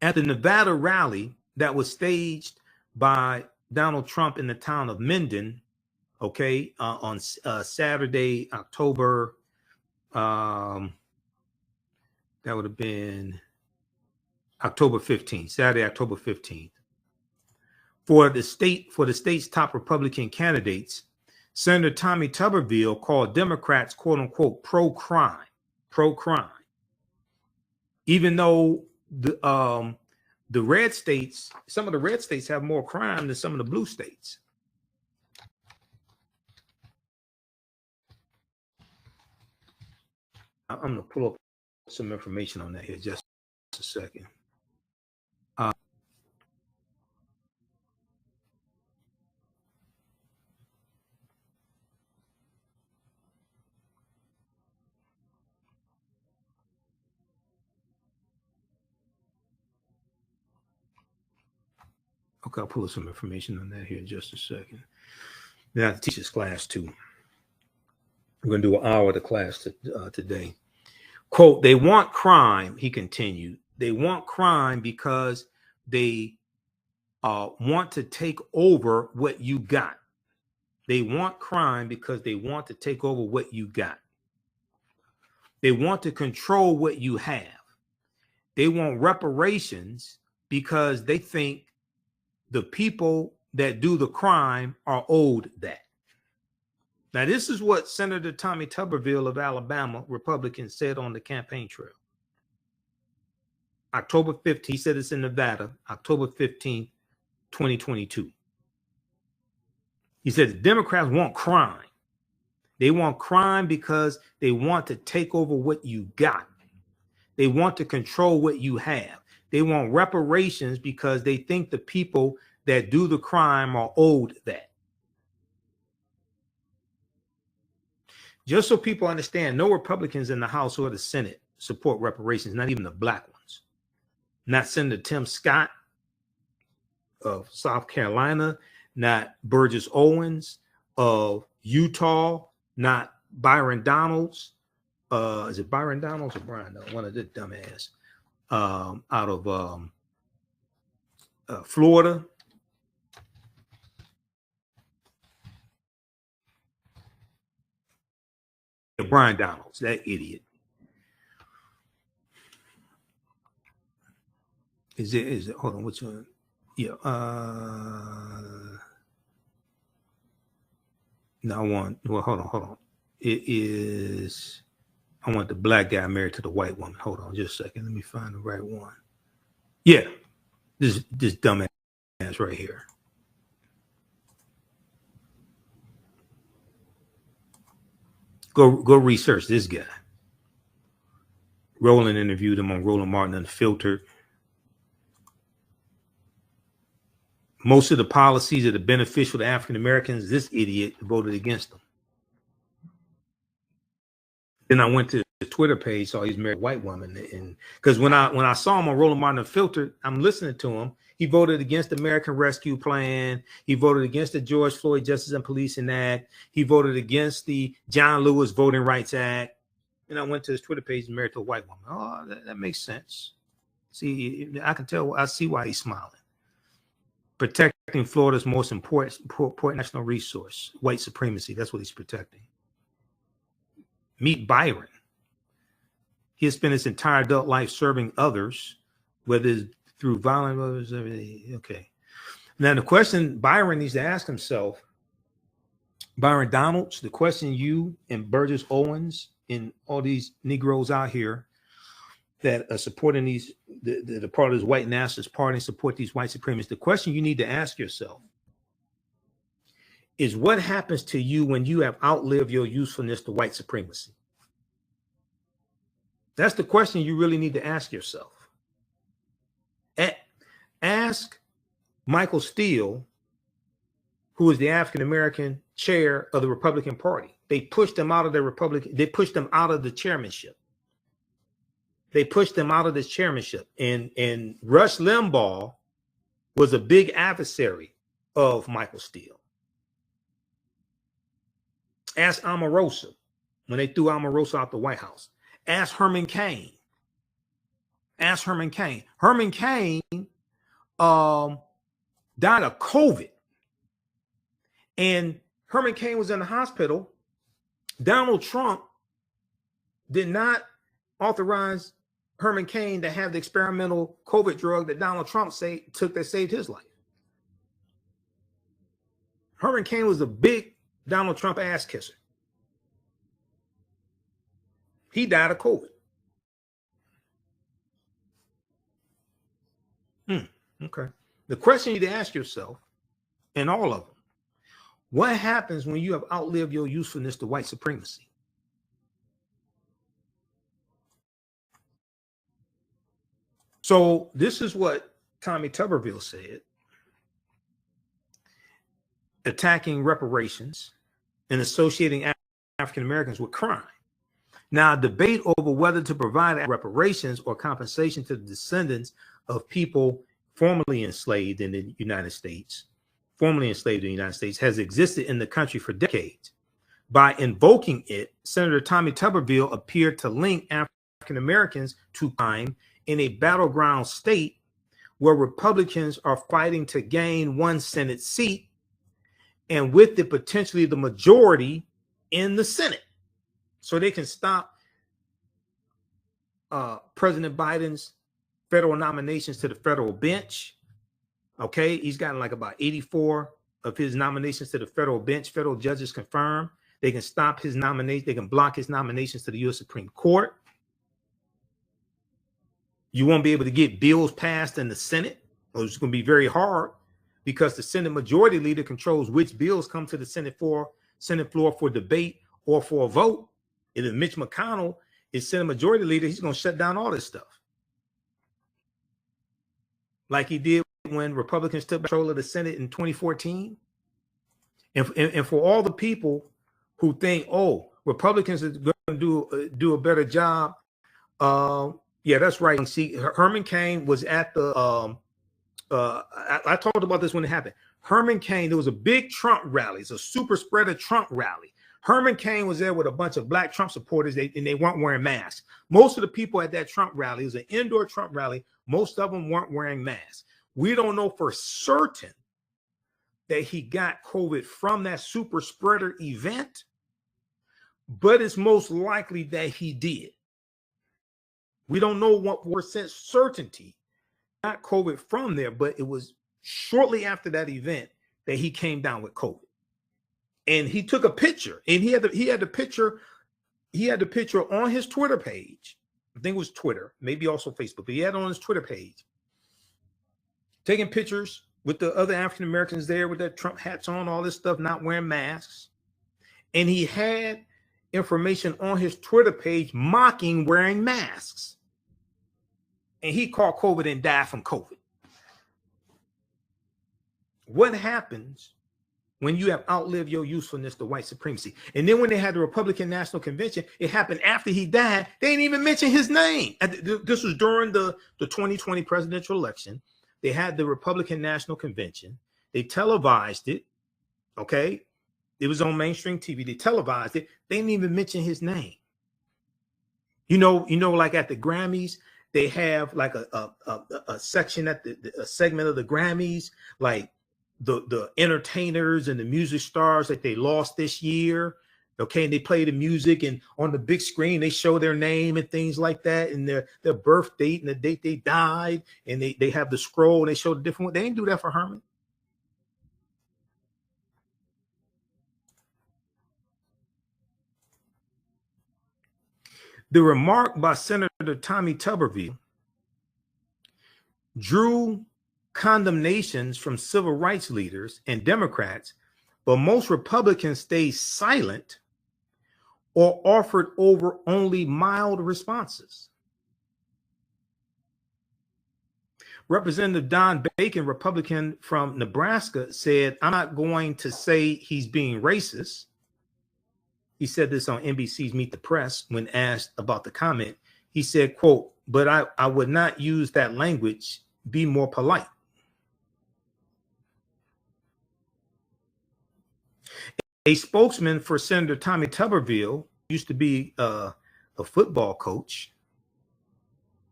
S1: At the Nevada rally that was staged by Donald Trump in the town of Minden Okay, on Saturday, October, that would have been October 15th, Saturday, October 15th. For the state's top Republican candidates, Senator Tommy Tuberville called Democrats, quote unquote, pro-crime, even though the red states, some of the red states have more crime than some of the blue states. I'm going to pull up some information on that here just a second. Okay, I'll pull up some information on that here in just a second. Then I have to teach this class too. We're going to do an hour of the class today. Quote, they want crime, he continued. They want crime because they want to take over what you got. They want crime because they want to take over what you got. They want to control what you have. They want reparations because they think the people that do the crime are owed that. Now, this is what Senator Tommy Tuberville of Alabama, Republican, said on the campaign trail. October 15th, he said it's in Nevada, October 15th, 2022. He said the Democrats want crime. They want crime because they want to take over what you got. They want to control what you have. They want reparations because they think the people that do the crime are owed that. Just so people understand, no Republicans in the House or the Senate support reparations, not even the black ones. Not Senator Tim Scott of South Carolina, not Burgess Owens of Utah, not Byron Donalds. Is it Byron Donalds or Brian? No, one of the dumbass out of Florida. Brian Donalds, that idiot. Is it hold on, which one? Yeah. No, hold on. It is, I want the black guy married to the white woman. Hold on just a second. Let me find the right one. Yeah. This dumbass right here. Go research this guy. Roland interviewed him on Roland Martin Unfiltered. Most of the policies that are beneficial to African Americans, this idiot voted against them. Then I went to the Twitter page, saw he's married a white woman, and because when I saw him on Roland Martin Unfiltered, I'm listening to him. He voted against the American Rescue Plan. He voted against the George Floyd Justice and Policing Act. He voted against the John Lewis Voting Rights Act. And I went to his Twitter page and married to a white woman. Oh, that makes sense. See, I can tell. I see why he's smiling. Protecting Florida's most important national resource, white supremacy. That's what he's protecting. Meet Byron. He has spent his entire adult life serving others, whether it's through violent others. Okay. Now the question Byron needs to ask himself, Byron Donalds, the question you and Burgess Owens and all these Negroes out here that are supporting these, the part of this white nationalist party, support these white supremacists. The question you need to ask yourself is what happens to you when you have outlived your usefulness to white supremacy? That's the question you really need to ask yourself. Ask Michael Steele, who is the African-American chair of the Republican Party. They pushed him out of the Republican. They pushed him out of the chairmanship. They pushed him out of this chairmanship. And Rush Limbaugh was a big adversary of Michael Steele. Ask Omarosa when they threw Omarosa out the White House. Ask Herman Cain. Ask Herman Cain. Herman Cain died of COVID. And Herman Cain was in the hospital, Donald Trump did not authorize Herman Cain to have the experimental COVID drug that Donald Trump took that saved his life. Herman Cain was a big Donald Trump ass kisser. He died of COVID. Okay. The question you need to ask yourself, and all of them, what happens when you have outlived your usefulness to white supremacy? So this is what Tommy Tuberville said, attacking reparations and associating African Americans with crime. Now, a debate over whether to provide reparations or compensation to the descendants of people formerly enslaved in the United States, has existed in the country for decades. By invoking it, Senator Tommy Tuberville appeared to link African Americans to crime in a battleground state where Republicans are fighting to gain one Senate seat, and with it potentially the majority in the Senate, so they can stop President Biden's federal nominations to the federal bench. Okay, he's gotten like about 84 of his nominations to the federal bench. Federal judges confirm. They can stop his nomination. They can block his nominations to the U.S. Supreme Court. You won't be able to get bills passed in the Senate. It's going to be very hard because the Senate majority leader controls which bills come to the Senate floor for debate or for a vote. And if Mitch McConnell is Senate majority leader, he's going to shut down all this stuff. Like he did when Republicans took control of the Senate in 2014. And for all the people who think, oh, Republicans are going to do a better job. Yeah, that's right. See, Herman Cain was at the, I talked about this when it happened. Herman Cain, there was a big Trump rally. It's a super spreader Trump rally. Herman Cain was there with a bunch of black Trump supporters, and they weren't wearing masks. Most of the people at that Trump rally, it was an indoor Trump rally, most of them weren't wearing masks. We don't know for certain that he got COVID from that super spreader event, but it's most likely that he did. We don't know what percent certainty got COVID from there, but it was shortly after that event that he came down with COVID. And he took a picture, and he had the picture on his Twitter page. I think it was Twitter, maybe also Facebook, but he had it on his Twitter page, taking pictures with the other African Americans there with their Trump hats on, all this stuff, not wearing masks. And he had information on his Twitter page mocking wearing masks. And he caught COVID and died from COVID. What happens when you have outlived your usefulness to white supremacy? And then when they had the Republican National Convention, it happened after he died. They didn't even mention his name. This was during the 2020 presidential election. They had the Republican National Convention. They televised it. Okay. It was on mainstream TV. They televised it. They didn't even mention his name. You know, like at the Grammys, they have like a section at a segment of the Grammys, like the entertainers and the music stars that they lost this year. Okay, and they play the music, and on the big screen they show their name and things like that, and their birth date and the date they died, and they have the scroll and they show the different one. They didn't do that for Herman. The remark by Senator Tommy Tuberville drew condemnations from civil rights leaders and Democrats, but most Republicans stayed silent or offered over only mild responses. Representative Don Bacon, Republican from Nebraska, said, "I'm not going to say he's being racist." He said this on NBC's Meet the Press when asked about the comment. He said, quote, "But I would not use that language. Be more polite." A spokesman for Senator Tommy Tuberville used to be a football coach.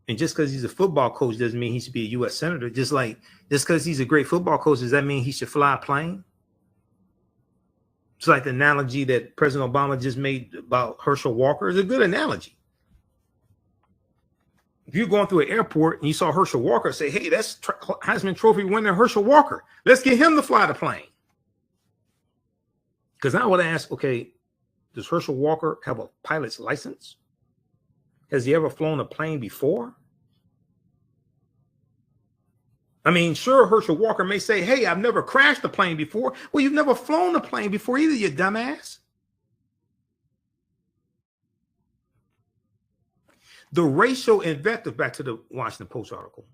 S1: And just because he's a football coach doesn't mean he should be a U.S. senator. Just because he's a great football coach, does that mean he should fly a plane? It's like the analogy that President Obama just made about Herschel Walker is a good analogy. If you're going through an airport and you saw Herschel Walker, say, hey, that's Heisman Trophy winner Herschel Walker. Let's get him to fly the plane. Because I would ask, okay, does Herschel Walker have a pilot's license? Has he ever flown a plane before? I mean, sure, Herschel Walker may say, hey, I've never crashed a plane before. Well, you've never flown a plane before either, you dumbass. The racial invective, back to the Washington Post article,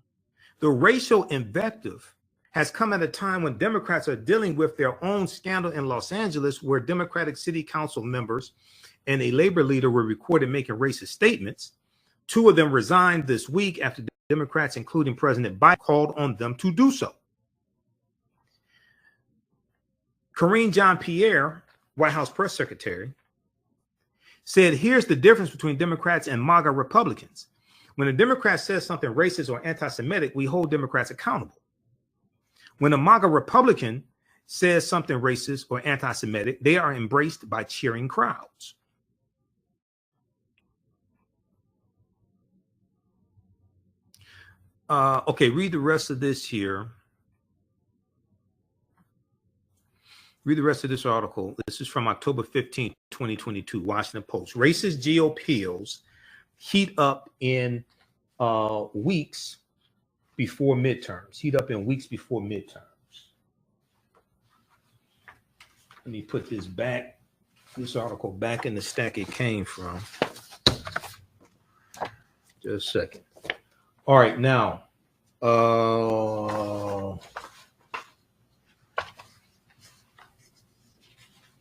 S1: the racial invective has come at a time when Democrats are dealing with their own scandal in Los Angeles, where Democratic city council members and a labor leader were recorded making racist statements. Two of them resigned this week after Democrats, including President Biden, called on them to do so. Karine Jean-Pierre, White House press secretary, said, here's the difference between Democrats and MAGA Republicans. When a Democrat says something racist or anti-Semitic, we hold Democrats accountable. When a MAGA Republican says something racist or anti-Semitic, they are embraced by cheering crowds. Okay, read the rest of this here. Read the rest of this article. This is from October 15, 2022, Washington Post. Racist GOPs heat up in weeks before midterms. Heat up in weeks before midterms. Let me put this back, this article back in the stack it came from. Just a second. All right, now,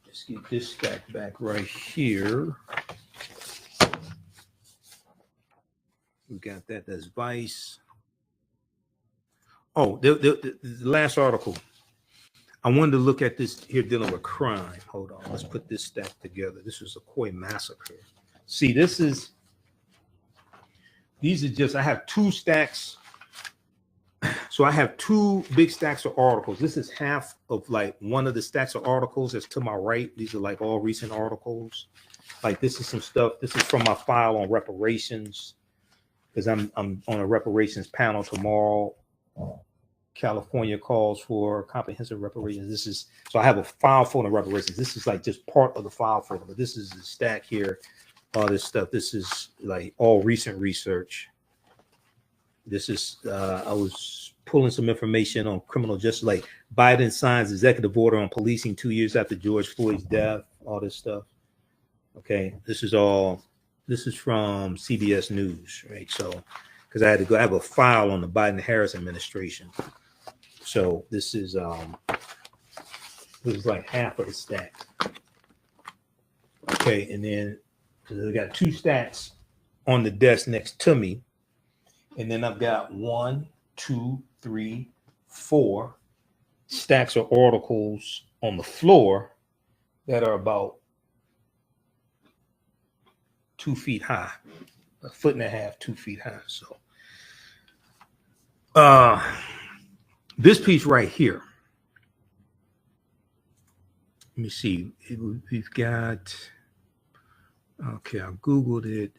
S1: let's get this stack back right here. We got that. That's Vice. Oh, the last article. I wanted to look at this here dealing with crime. Hold on. Let's put this stack together. This is Ocoee Massacre. See, these are just, I have two stacks. So I have two big stacks of articles. This is half of like one of the stacks of articles that's to my right. These are like all recent articles. Like this is some stuff. This is from my file on reparations, because I'm on a reparations panel tomorrow. California calls for comprehensive reparations. This is, so I have a file full of reparations. This is like just part of the file folder, but this is the stack here. All this stuff. This is like all recent research. This is, I was pulling some information on criminal justice, like Biden signs executive order on policing 2 years after George Floyd's death, all this stuff. Okay, this is from CBS News, right? So, because I had to go, I have a file on the Biden-Harris administration. So this is like half of the stack. Okay, and then I got two stacks on the desk next to me. And then I've got 1, 2, 3, 4 stacks of articles on the floor that are about 2 feet high, 1.5 feet, 2 feet high. So this piece right here, let me see. We've got, okay, I Googled it.